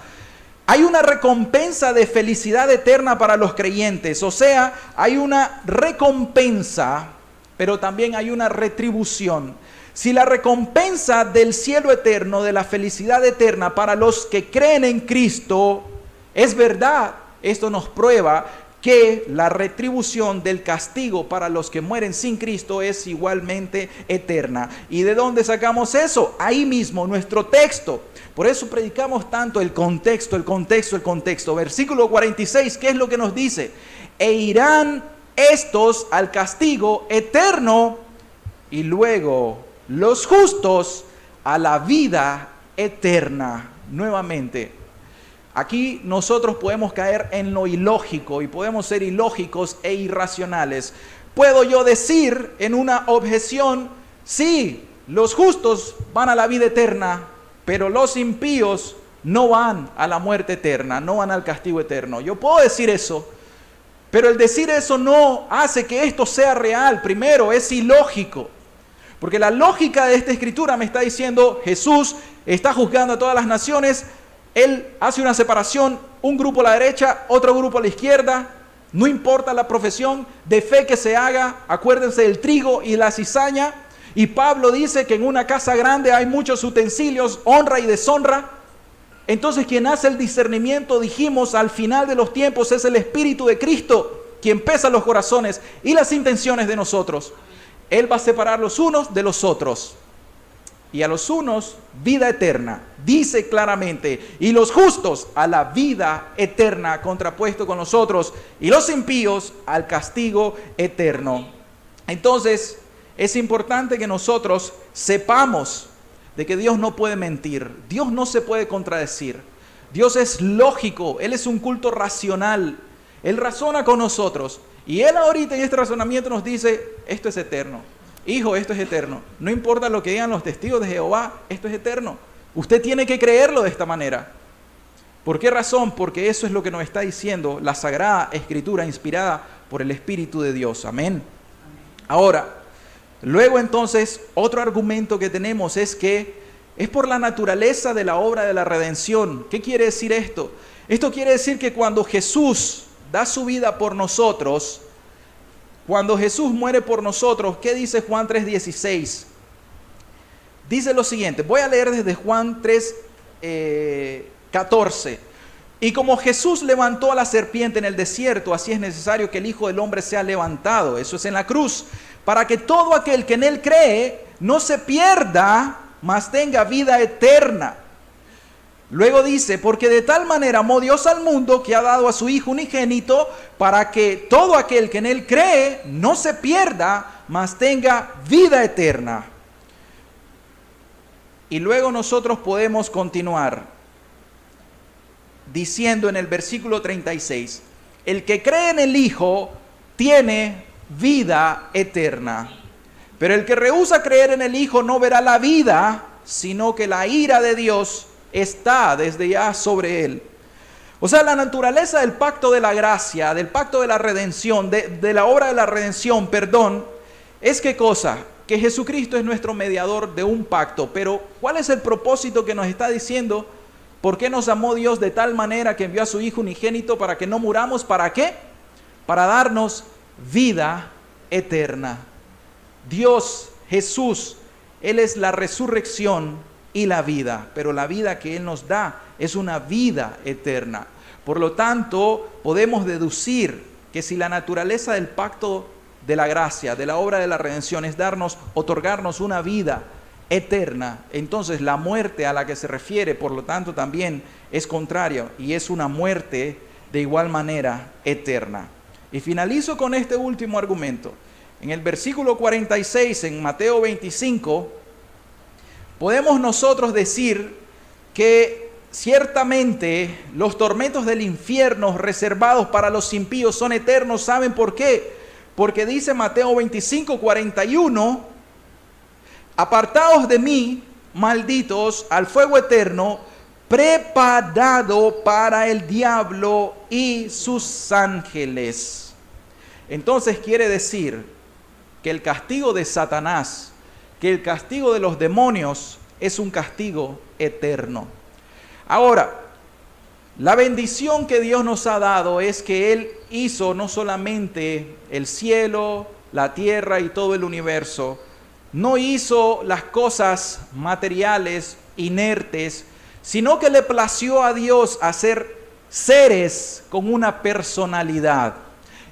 Hay una recompensa de felicidad eterna para los creyentes, o sea, hay una recompensa, pero también hay una retribución. Si la recompensa del cielo eterno, de la felicidad eterna para los que creen en Cristo es verdad, esto nos prueba que la retribución del castigo para los que mueren sin Cristo es igualmente eterna. ¿Y de dónde sacamos eso? Ahí mismo, nuestro texto. Por eso predicamos tanto el contexto. Versículo 46, ¿qué es lo que nos dice? E irán estos al castigo eterno, y luego los justos a la vida eterna. Nuevamente, aquí nosotros podemos caer en lo ilógico y podemos ser ilógicos e irracionales. Puedo yo decir en una objeción, sí, los justos van a la vida eterna, pero los impíos no van a la muerte eterna, no van al castigo eterno. Yo puedo decir eso, pero el decir eso no hace que esto sea real. Primero, es ilógico, porque la lógica de esta escritura me está diciendo, Jesús está juzgando a todas las naciones. Él hace una separación, un grupo a la derecha, otro grupo a la izquierda. No importa la profesión de fe que se haga, acuérdense del trigo y la cizaña. Y Pablo dice que en una casa grande hay muchos utensilios, honra y deshonra. Entonces quien hace el discernimiento, dijimos, al final de los tiempos es el Espíritu de Cristo, quien pesa los corazones y las intenciones de nosotros. Él va a separar los unos de los otros. Y a los unos, vida eterna, dice claramente, y los justos a la vida eterna, contrapuesto con los otros, y los impíos al castigo eterno. Entonces, es importante que nosotros sepamos de que Dios no puede mentir, Dios no se puede contradecir. Dios es lógico, Él es un culto racional. Él razona con nosotros. Y Él ahorita en este razonamiento nos dice, esto es eterno. Hijo, esto es eterno. No importa lo que digan los testigos de Jehová, esto es eterno. Usted tiene que creerlo de esta manera. ¿Por qué razón? Porque eso es lo que nos está diciendo la Sagrada Escritura inspirada por el Espíritu de Dios. Amén. Ahora, luego entonces, otro argumento que tenemos es que es por la naturaleza de la obra de la redención. ¿Qué quiere decir esto? Esto quiere decir que cuando Jesús da su vida por nosotros, cuando Jesús muere por nosotros, ¿qué dice Juan 3:16? Dice lo siguiente, voy a leer desde Juan 3:14. Y como Jesús levantó a la serpiente en el desierto, así es necesario que el Hijo del Hombre sea levantado, eso es en la cruz, para que todo aquel que en Él cree no se pierda, mas tenga vida eterna. Luego dice, porque de tal manera amó Dios al mundo que ha dado a su Hijo unigénito, para que todo aquel que en Él cree no se pierda, mas tenga vida eterna. Y luego nosotros podemos continuar diciendo en el versículo 36, el que cree en el Hijo tiene vida eterna. Pero el que rehúsa creer en el Hijo no verá la vida, sino que la ira de Dios está desde ya sobre él. O sea, la naturaleza del pacto de la gracia, del pacto de la redención, de la obra de la redención, perdón, es ¿qué cosa? Que Jesucristo es nuestro mediador de un pacto. Pero ¿cuál es el propósito que nos está diciendo? ¿Por qué nos amó Dios de tal manera que envió a su Hijo unigénito para que no muramos? ¿Para qué? Para darnos vida eterna. Dios, Jesús, Él es la resurrección y la vida, pero la vida que Él nos da es una vida eterna. Por lo tanto, podemos deducir que si la naturaleza del pacto de la gracia, de la obra de la redención es otorgarnos una vida eterna, entonces la muerte a la que se refiere, por lo tanto, también es contraria y es una muerte de igual manera eterna. Y finalizo con este último argumento. En el versículo 46, en Mateo 25, podemos nosotros decir que ciertamente los tormentos del infierno reservados para los impíos son eternos. ¿Saben por qué? Porque dice Mateo 25, 41, apartaos de mí, malditos, al fuego eterno, preparado para el diablo y sus ángeles. Entonces quiere decir que el castigo de Satanás, que el castigo de los demonios es un castigo eterno. Ahora, la bendición que Dios nos ha dado es que Él hizo no solamente el cielo, la tierra y todo el universo, no hizo las cosas materiales, inertes, sino que le plació a Dios hacer seres con una personalidad.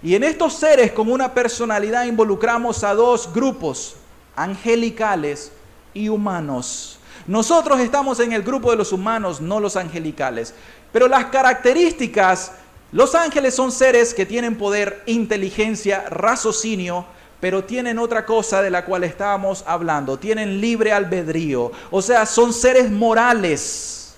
Y en estos seres con una personalidad involucramos a dos grupos, angelicales y humanos. Nosotros estamos en el grupo de los humanos, no los angelicales. Pero las características, los ángeles son seres que tienen poder, inteligencia, raciocinio, pero tienen otra cosa de la cual estábamos hablando, tienen libre albedrío. O sea, son seres morales,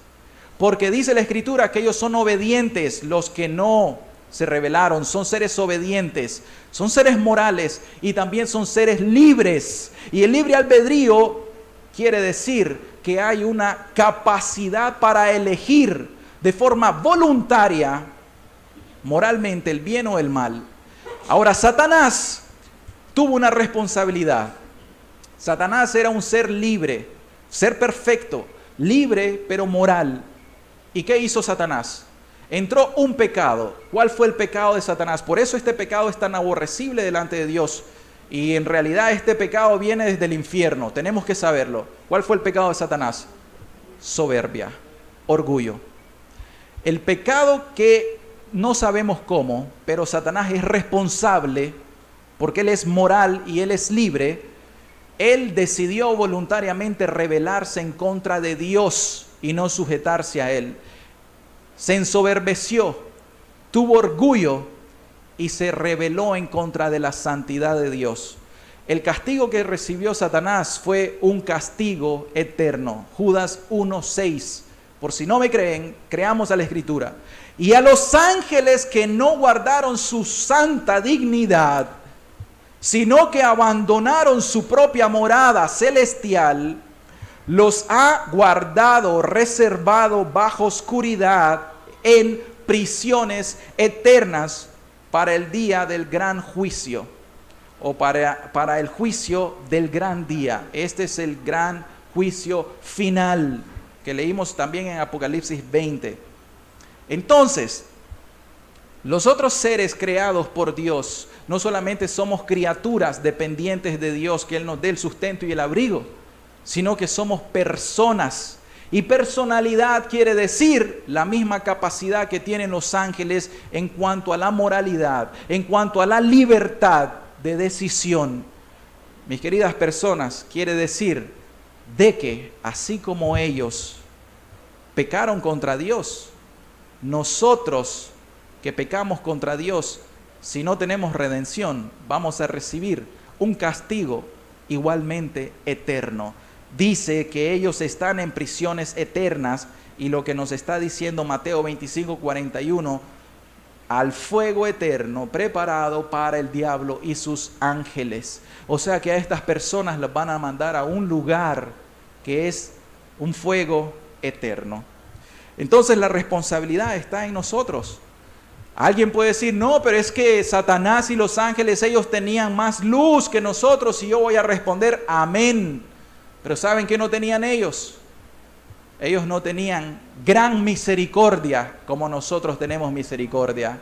porque dice la Escritura que ellos son obedientes, los que no se rebelaron, son seres obedientes, son seres morales y también son seres libres. Y el libre albedrío quiere decir que hay una capacidad para elegir de forma voluntaria, moralmente, el bien o el mal. Ahora, Satanás tuvo una responsabilidad. Satanás era un ser libre, ser perfecto, libre pero moral. ¿Y qué hizo Satanás? Entró un pecado. ¿Cuál fue el pecado de Satanás? Por eso este pecado es tan aborrecible delante de Dios. Y en realidad este pecado viene desde el infierno. Tenemos que saberlo. ¿Cuál fue el pecado de Satanás? Soberbia, orgullo. El pecado que no sabemos cómo, pero Satanás es responsable porque él es moral y él es libre. Él decidió voluntariamente rebelarse en contra de Dios y no sujetarse a él. Se ensoberbeció, tuvo orgullo y se rebeló en contra de la santidad de Dios. El castigo que recibió Satanás fue un castigo eterno. Judas 1:6, Por si no me creen, creamos a la Escritura. Y a los ángeles que no guardaron su santa dignidad, sino que abandonaron su propia morada celestial, los ha guardado, reservado bajo oscuridad en prisiones eternas para el día del gran juicio, o para el juicio del gran día. Este es el gran juicio final que leímos también en Apocalipsis 20. Entonces, los otros seres creados por Dios, no solamente somos criaturas dependientes de Dios, que Él nos dé el sustento y el abrigo, sino que somos personas. Y personalidad quiere decir la misma capacidad que tienen los ángeles en cuanto a la moralidad, en cuanto a la libertad de decisión. Mis queridas personas, quiere decir de que así como ellos pecaron contra Dios, nosotros que pecamos contra Dios, si no tenemos redención, vamos a recibir un castigo igualmente eterno. Dice que ellos están en prisiones eternas, y lo que nos está diciendo Mateo 25:41, al fuego eterno preparado para el diablo y sus ángeles. O sea que a estas personas las van a mandar a un lugar que es un fuego eterno. Entonces la responsabilidad está en nosotros. Alguien puede decir, no, pero es que Satanás y los ángeles, ellos tenían más luz que nosotros, y yo voy a responder, amén. Pero ¿saben qué no tenían ellos? Ellos no tenían gran misericordia como nosotros tenemos misericordia.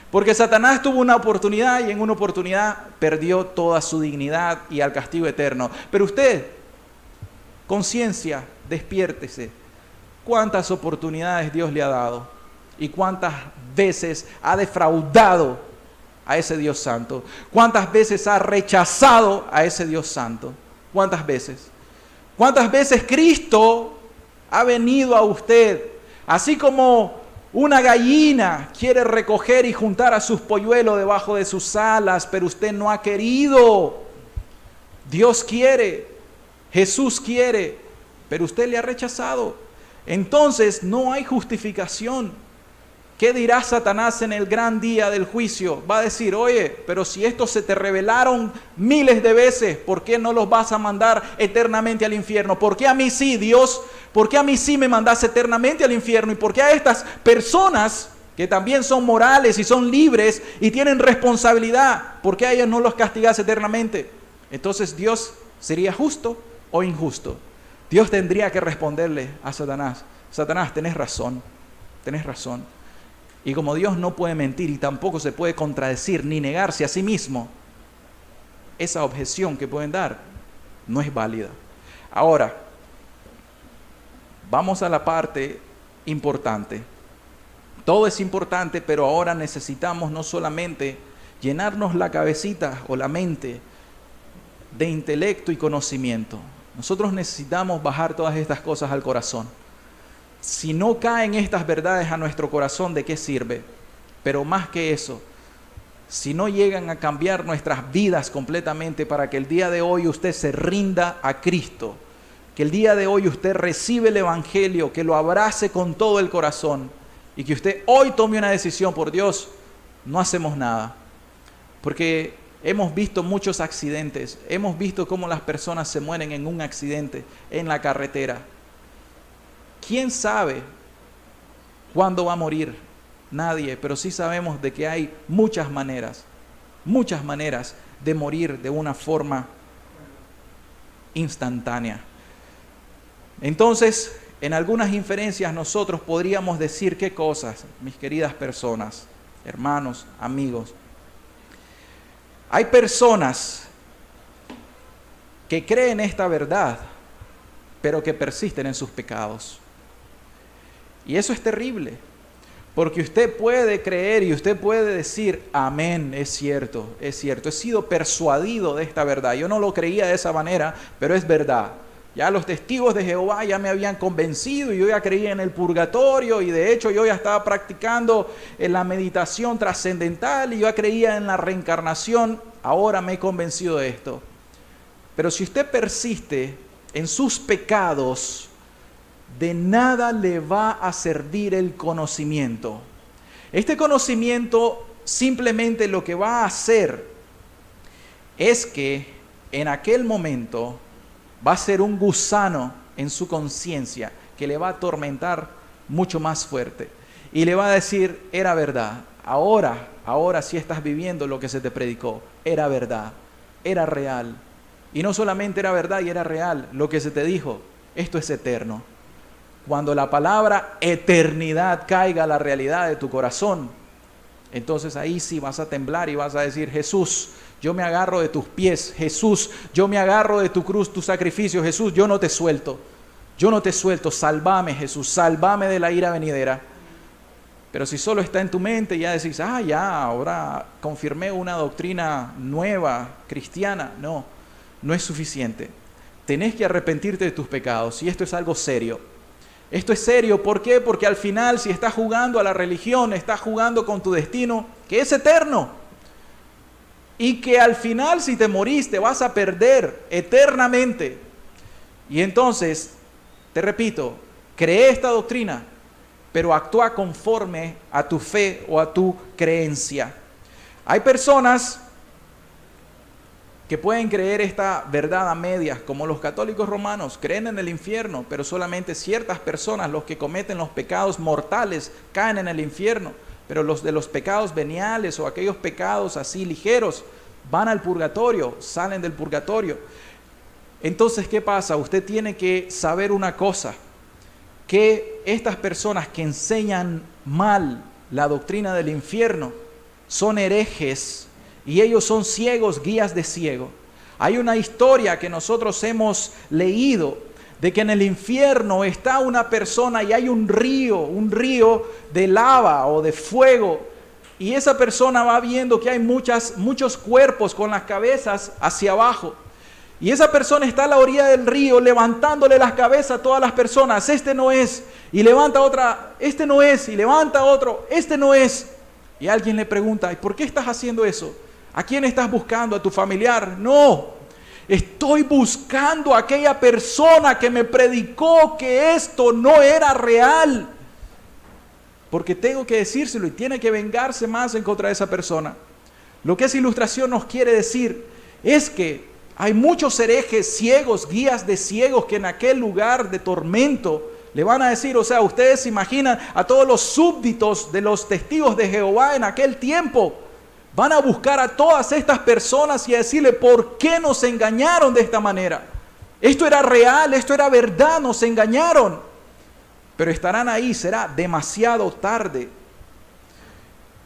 Porque Satanás tuvo una oportunidad, y en una oportunidad perdió toda su dignidad y al castigo eterno. Pero usted, conciencia, despiértese. ¿Cuántas oportunidades Dios le ha dado? ¿Y cuántas veces ha defraudado a ese Dios santo? ¿Cuántas veces ha rechazado a ese Dios santo? ¿Cuántas veces? ¿Cuántas veces Cristo ha venido a usted? Así como una gallina quiere recoger y juntar a sus polluelos debajo de sus alas, pero usted no ha querido. Dios quiere, Jesús quiere, pero usted le ha rechazado. Entonces no hay justificación. ¿Qué dirá Satanás en el gran día del juicio? Va a decir, oye, pero si estos se te revelaron miles de veces, ¿por qué no los vas a mandar eternamente al infierno? ¿Por qué a mí sí, Dios? ¿Por qué a mí sí me mandas eternamente al infierno? ¿Y por qué a estas personas que también son morales y son libres y tienen responsabilidad, por qué a ellos no los castigas eternamente? Entonces, ¿Dios sería justo o injusto? Dios tendría que responderle a Satanás, Satanás, tenés razón. Y como Dios no puede mentir y tampoco se puede contradecir ni negarse a sí mismo, esa objeción que pueden dar no es válida. Ahora, vamos a la parte importante. Todo es importante, pero ahora necesitamos no solamente llenarnos la cabecita o la mente de intelecto y conocimiento. Nosotros necesitamos bajar todas estas cosas al corazón. Si no caen estas verdades a nuestro corazón, ¿de qué sirve? Pero más que eso, si no llegan a cambiar nuestras vidas completamente para que el día de hoy usted se rinda a Cristo, que el día de hoy usted recibe el Evangelio, que lo abrace con todo el corazón y que usted hoy tome una decisión por Dios, no hacemos nada. Porque hemos visto muchos accidentes, hemos visto cómo las personas se mueren en un accidente en la carretera. ¿Quién sabe cuándo va a morir? Nadie, pero sí sabemos de que hay muchas maneras de morir de una forma instantánea. Entonces, en algunas inferencias nosotros podríamos decir qué cosas, mis queridas personas, hermanos, amigos. Hay personas que creen esta verdad, pero que persisten en sus pecados. Y eso es terrible, porque usted puede creer y usted puede decir, amén, es cierto, he sido persuadido de esta verdad. Yo no lo creía de esa manera, pero es verdad. Ya los testigos de Jehová ya me habían convencido y yo ya creía en el purgatorio, y de hecho yo ya estaba practicando en la meditación trascendental y yo ya creía en la reencarnación. Ahora me he convencido de esto. Pero si usted persiste en sus pecados, de nada le va a servir el conocimiento. Este conocimiento simplemente lo que va a hacer es que en aquel momento va a ser un gusano en su conciencia que le va a atormentar mucho más fuerte. Y le va a decir, era verdad. Ahora sí estás viviendo lo que se te predicó. Era verdad, era real. Y no solamente era verdad y era real, lo que se te dijo, esto es eterno. Cuando la palabra eternidad caiga a la realidad de tu corazón, entonces ahí sí vas a temblar y vas a decir, Jesús, yo me agarro de tus pies. Jesús, yo me agarro de tu cruz, tu sacrificio. Jesús, yo no te suelto. Yo no te suelto. Sálvame, Jesús. Sálvame de la ira venidera. Pero si solo está en tu mente, ya decís, ya, ahora confirmé una doctrina nueva, cristiana. No, no es suficiente. Tenés que arrepentirte de tus pecados. Y esto es algo serio. Esto es serio, ¿por qué? Porque al final, si estás jugando a la religión, estás jugando con tu destino, que es eterno. Y que al final, si te morís, te vas a perder eternamente. Y entonces, te repito, cree esta doctrina, pero actúa conforme a tu fe o a tu creencia. Hay personas que pueden creer esta verdad a medias, como los católicos romanos, creen en el infierno, pero solamente ciertas personas, los que cometen los pecados mortales, caen en el infierno, pero los de los pecados veniales o aquellos pecados así ligeros, van al purgatorio, salen del purgatorio. Entonces, ¿qué pasa? Usted tiene que saber una cosa, que estas personas que enseñan mal la doctrina del infierno son herejes, y ellos son ciegos, guías de ciego. Hay una historia que nosotros hemos leído de que en el infierno está una persona y hay un río de lava o de fuego. Y esa persona va viendo que hay muchos cuerpos con las cabezas hacia abajo. Y esa persona está a la orilla del río levantándole las cabezas a todas las personas. Este no es. Y levanta otra. Este no es. Y levanta otro. Este no es. Y alguien le pregunta, ¿y por qué estás haciendo eso? ¿A quién estás buscando? ¿A tu familiar? No, estoy buscando a aquella persona que me predicó que esto no era real. Porque tengo que decírselo y tiene que vengarse más en contra de esa persona. Lo que esa ilustración nos quiere decir es que hay muchos herejes ciegos, guías de ciegos que en aquel lugar de tormento le van a decir, o sea, ustedes se imaginan a todos los súbditos de los testigos de Jehová en aquel tiempo. Van a buscar a todas estas personas y a decirle, ¿por qué nos engañaron de esta manera? Esto era real, esto era verdad, nos engañaron. Pero estarán ahí, será demasiado tarde.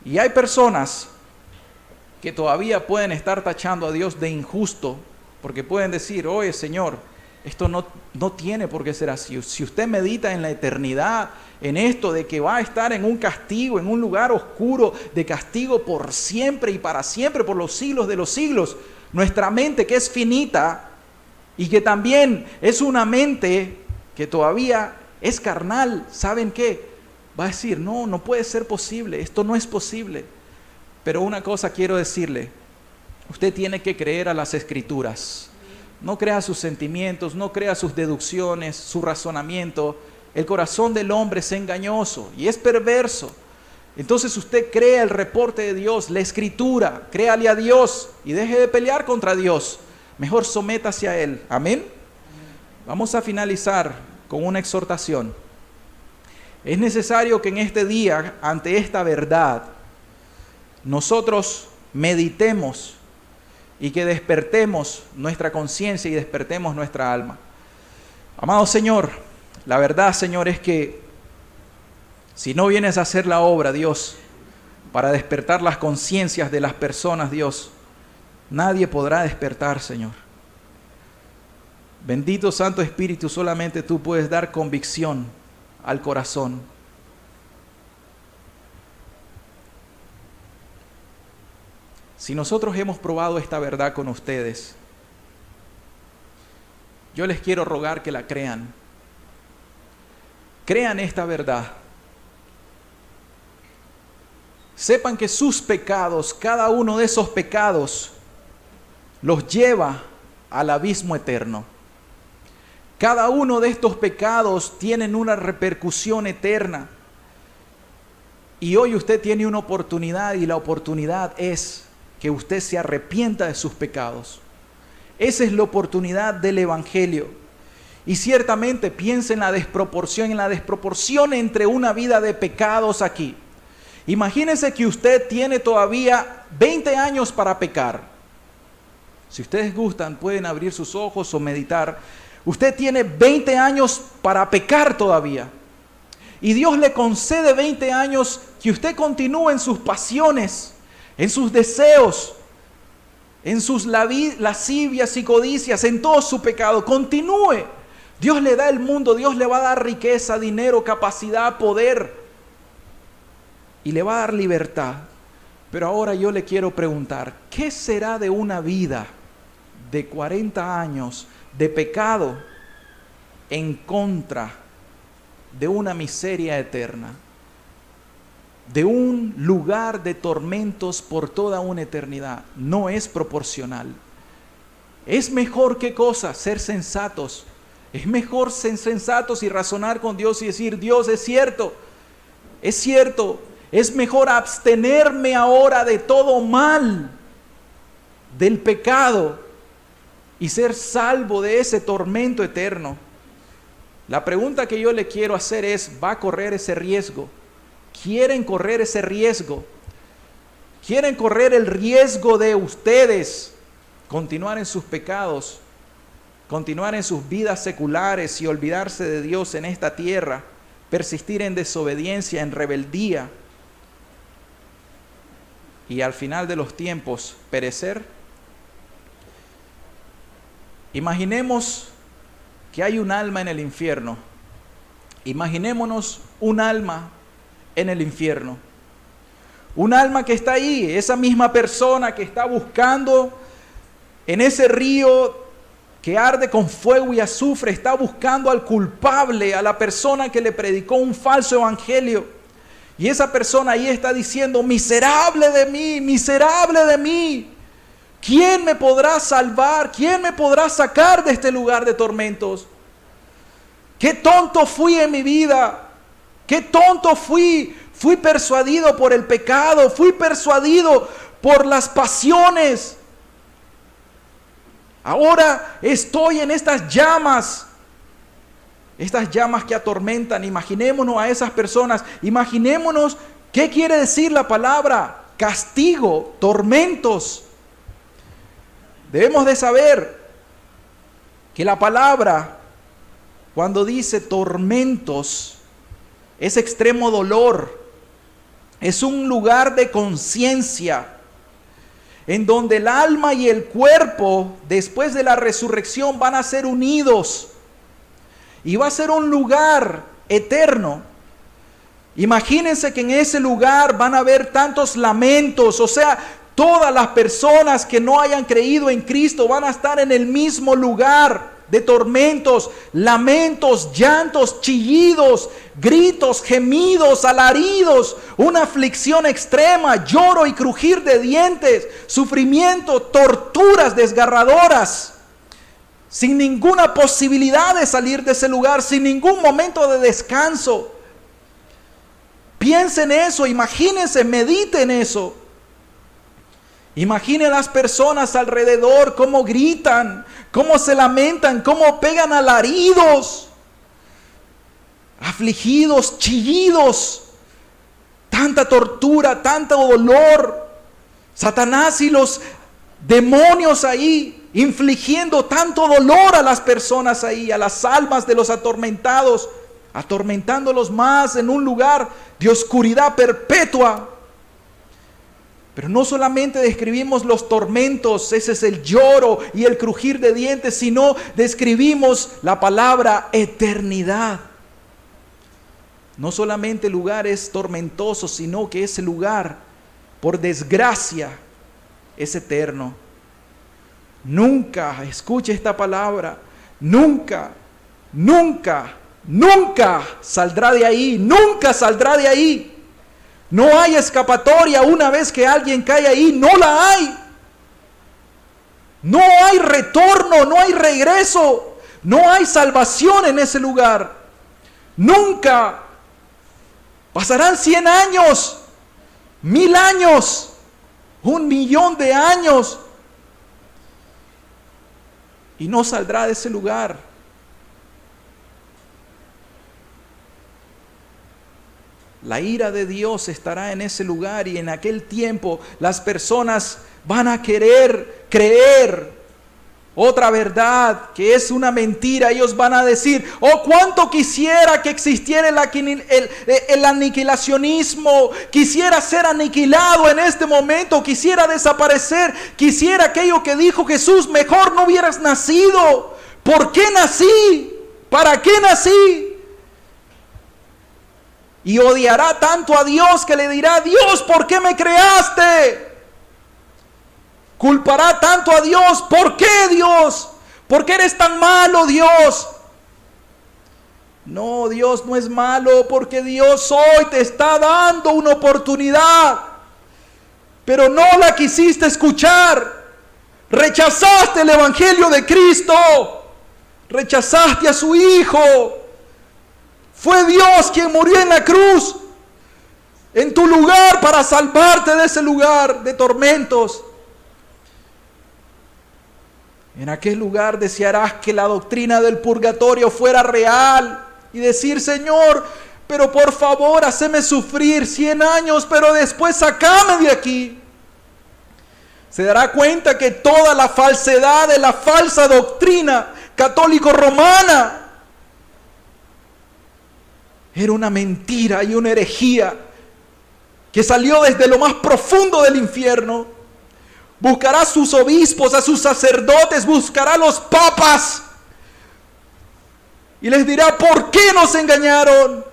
Y hay personas que todavía pueden estar tachando a Dios de injusto, porque pueden decir, oye Señor, esto no tiene por qué ser así. Si usted medita en la eternidad, en esto de que va a estar en un castigo, en un lugar oscuro de castigo por siempre y para siempre, por los siglos de los siglos, nuestra mente que es finita y que también es una mente que todavía es carnal, ¿saben qué? Va a decir, no puede ser posible, esto no es posible. Pero una cosa quiero decirle, usted tiene que creer a las Escrituras. No crea sus sentimientos, no crea sus deducciones, su razonamiento. El corazón del hombre es engañoso y es perverso. Entonces usted crea el reporte de Dios, la Escritura, créale a Dios y deje de pelear contra Dios. Mejor sométase a Él. Amén. Vamos a finalizar con una exhortación. Es necesario que en este día, ante esta verdad, nosotros meditemos y que despertemos nuestra conciencia y despertemos nuestra alma. Amado Señor, la verdad, Señor, es que si no vienes a hacer la obra, Dios, para despertar las conciencias de las personas, Dios, nadie podrá despertar, Señor. Bendito Santo Espíritu, solamente tú puedes dar convicción al corazón. Si nosotros hemos probado esta verdad con ustedes, yo les quiero rogar que la crean. Crean esta verdad. Sepan que sus pecados, cada uno de esos pecados, los lleva al abismo eterno. Cada uno de estos pecados tienen una repercusión eterna. Y hoy usted tiene una oportunidad, y la oportunidad es que usted se arrepienta de sus pecados. Esa es la oportunidad del Evangelio. Y ciertamente piensa en la desproporción entre una vida de pecados aquí. Imagínense que usted tiene todavía 20 años para pecar. Si ustedes gustan, pueden abrir sus ojos o meditar. Usted tiene 20 años para pecar todavía. Y Dios le concede 20 años que usted continúe en sus pasiones, en sus deseos, en sus lascivias y codicias, en todo su pecado. Continúe. Dios le da el mundo, Dios le va a dar riqueza, dinero, capacidad, poder. Y le va a dar libertad. Pero ahora yo le quiero preguntar, ¿qué será de una vida de 40 años de pecado en contra de una miseria eterna, de un lugar de tormentos por toda una eternidad? No es proporcional. Es mejor, ¿qué cosa? Ser sensatos. Es mejor ser sensatos y razonar con Dios y decir: Dios, es cierto, es mejor abstenerme ahora de todo mal, del pecado, y ser salvo de ese tormento eterno. La pregunta que yo le quiero hacer es: ¿va a correr ese riesgo? ¿Quieren correr ese riesgo? ¿Quieren correr el riesgo de ustedes continuar en sus pecados, continuar en sus vidas seculares y olvidarse de Dios en esta tierra, persistir en desobediencia, en rebeldía, y al final de los tiempos perecer? Imaginemos que hay un alma en el infierno. Imaginémonos un alma en el infierno. Un alma que está ahí, esa misma persona que está buscando en ese río que arde con fuego y azufre, está buscando al culpable, a la persona que le predicó un falso evangelio. Y esa persona ahí está diciendo: miserable de mí, miserable de mí. ¿Quién me podrá salvar? ¿Quién me podrá sacar de este lugar de tormentos? ¡Qué tonto fui en mi vida! ¡Qué tonto fui! Fui persuadido por el pecado, fui persuadido por las pasiones. Ahora estoy en estas llamas que atormentan. Imaginémonos a esas personas, imaginémonos qué quiere decir la palabra castigo, tormentos. Debemos de saber que la palabra, cuando dice tormentos, es extremo dolor, es un lugar de conciencia, en donde el alma y el cuerpo, después de la resurrección, van a ser unidos, y va a ser un lugar eterno. Imagínense que en ese lugar van a haber tantos lamentos, o sea, todas las personas que no hayan creído en Cristo van a estar en el mismo lugar de tormentos, lamentos, llantos, chillidos, gritos, gemidos, alaridos, una aflicción extrema, lloro y crujir de dientes, sufrimiento, torturas desgarradoras, sin ninguna posibilidad de salir de ese lugar, sin ningún momento de descanso. Piensen eso, imagínense, mediten eso. Imaginen las personas alrededor, cómo gritan, cómo se lamentan, cómo pegan alaridos, afligidos, chillidos, tanta tortura, tanto dolor. Satanás y los demonios ahí, infligiendo tanto dolor a las personas ahí, a las almas de los atormentados, atormentándolos más en un lugar de oscuridad perpetua. Pero no solamente describimos los tormentos, ese es el lloro y el crujir de dientes, sino describimos la palabra eternidad. No solamente lugares tormentosos, sino que ese lugar, por desgracia, es eterno. Nunca, escuche esta palabra, nunca saldrá de ahí, nunca saldrá de ahí. No hay escapatoria una vez que alguien cae ahí, no la hay. No hay retorno, no hay regreso. No hay salvación en ese lugar. Nunca. Pasarán 100 años, 1000 años, 1.000.000 de años. Y no saldrá de ese lugar. La ira de Dios estará en ese lugar y en aquel tiempo las personas van a querer creer otra verdad que es una mentira. Ellos van a decir: oh, cuánto quisiera que existiera el aniquilacionismo, quisiera ser aniquilado en este momento, quisiera desaparecer, quisiera aquello que dijo Jesús: mejor no hubieras nacido. ¿Por qué nací? ¿Para qué nací? Y odiará tanto a Dios que le dirá: Dios, ¿por qué me creaste? Culpará tanto a Dios: ¿por qué, Dios? ¿Por qué eres tan malo, Dios? No, Dios no es malo, porque Dios hoy te está dando una oportunidad, pero no la quisiste escuchar. Rechazaste el Evangelio de Cristo, rechazaste a su Hijo. Fue Dios quien murió en la cruz en tu lugar para salvarte de ese lugar de tormentos. En aquel lugar desearás que la doctrina del purgatorio fuera real y decir: Señor, pero por favor, haceme sufrir 100 años, pero después sacame de aquí. Se dará cuenta que toda la falsedad de la falsa doctrina católico-romana era una mentira y una herejía que salió desde lo más profundo del infierno. Buscará a sus obispos, a sus sacerdotes, buscará a los papas y les dirá: ¿por qué nos engañaron?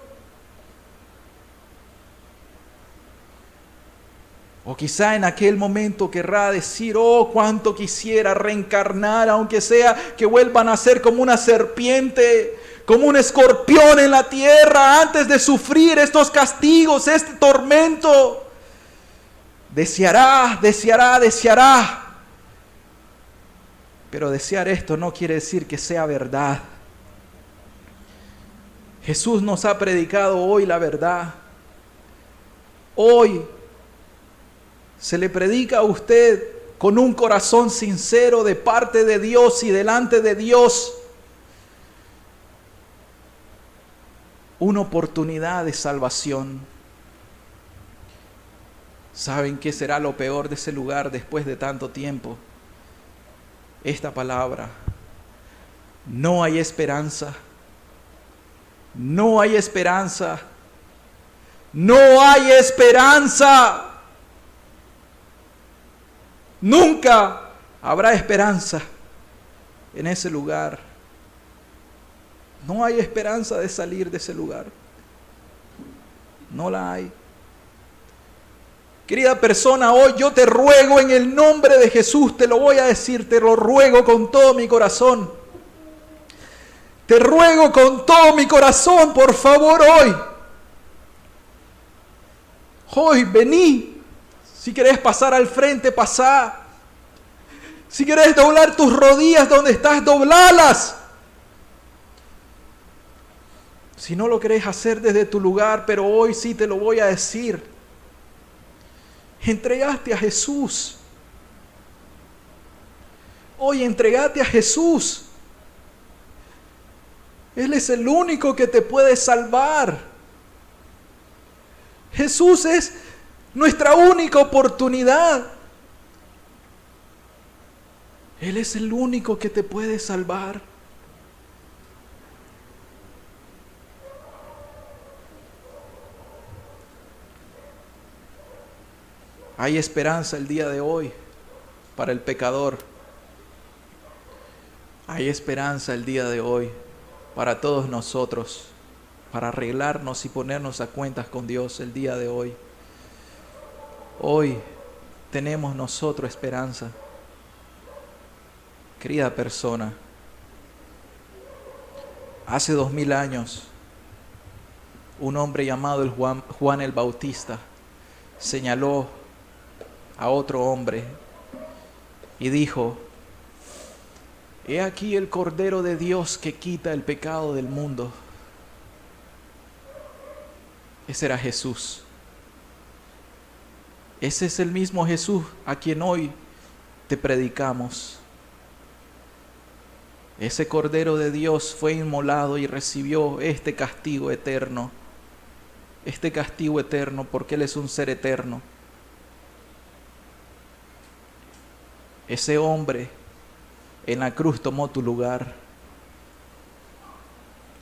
O quizá en aquel momento querrá decir: oh, cuánto quisiera reencarnar, aunque sea que vuelvan a ser como una serpiente, como un escorpión en la tierra, antes de sufrir estos castigos, este tormento. Deseará. Pero desear esto no quiere decir que sea verdad. Jesús nos ha predicado hoy la verdad. Hoy se le predica a usted con un corazón sincero de parte de Dios y delante de Dios una oportunidad de salvación. ¿Saben qué será lo peor de ese lugar después de tanto tiempo? Esta palabra: no hay esperanza. No hay esperanza. No hay esperanza. Nunca habrá esperanza en ese lugar. No hay esperanza de salir de ese lugar. No la hay. Querida persona, hoy yo te ruego en el nombre de Jesús, te lo voy a decir, te lo ruego con todo mi corazón. Te ruego con todo mi corazón, por favor, hoy. Hoy, vení. Si querés pasar al frente, pasá. Si querés doblar tus rodillas donde estás, doblalas. Si no lo querés hacer desde tu lugar, pero hoy sí te lo voy a decir. Entregaste a Jesús. Hoy entregate a Jesús. Él es el único que te puede salvar. Jesús es nuestra única oportunidad. Él es el único que te puede salvar. Hay esperanza el día de hoy para el pecador. Hay esperanza el día de hoy para todos nosotros, para arreglarnos y ponernos a cuentas con Dios el día de hoy. Hoy tenemos nosotros esperanza. Querida persona, hace 2000 años, un hombre llamado Juan el Bautista señaló a otro hombre y dijo: He aquí el Cordero de Dios que quita el pecado del mundo. Ese era Jesús. Ese es el mismo Jesús a quien hoy te predicamos. Ese Cordero de Dios fue inmolado y recibió este castigo eterno. Este castigo eterno porque Él es un ser eterno. Ese hombre en la cruz tomó tu lugar.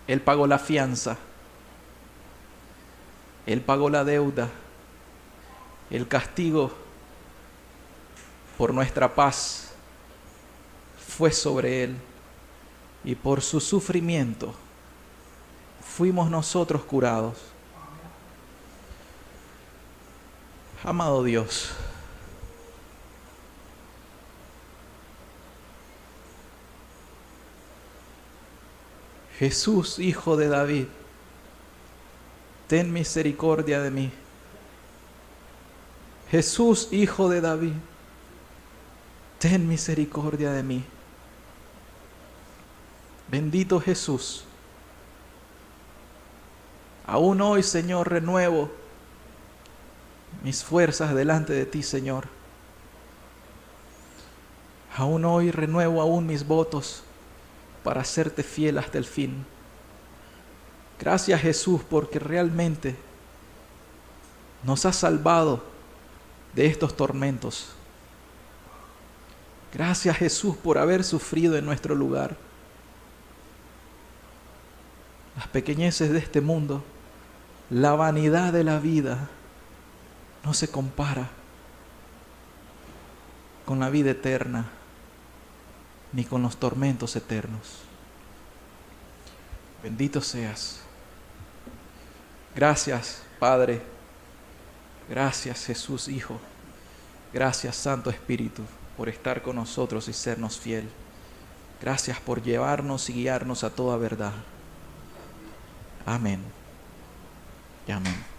Él pagó la fianza. Él pagó la deuda. El castigo por nuestra paz fue sobre Él. Y por su sufrimiento fuimos nosotros curados. Amado Dios, Jesús, Hijo de David, ten misericordia de mí. Jesús, Hijo de David, ten misericordia de mí. Bendito Jesús. Aún hoy, Señor, renuevo mis fuerzas delante de ti, Señor. Aún hoy renuevo mis votos para serte fiel hasta el fin. Gracias, Jesús, porque realmente nos has salvado de estos tormentos. Gracias, Jesús, por haber sufrido en nuestro lugar. Las pequeñeces de este mundo, la vanidad de la vida, no se compara con la vida eterna, ni con los tormentos eternos. Bendito seas. Gracias, Padre. Gracias, Jesús, Hijo. Gracias, Santo Espíritu, por estar con nosotros y sernos fiel. Gracias por llevarnos y guiarnos a toda verdad. Amén y amén.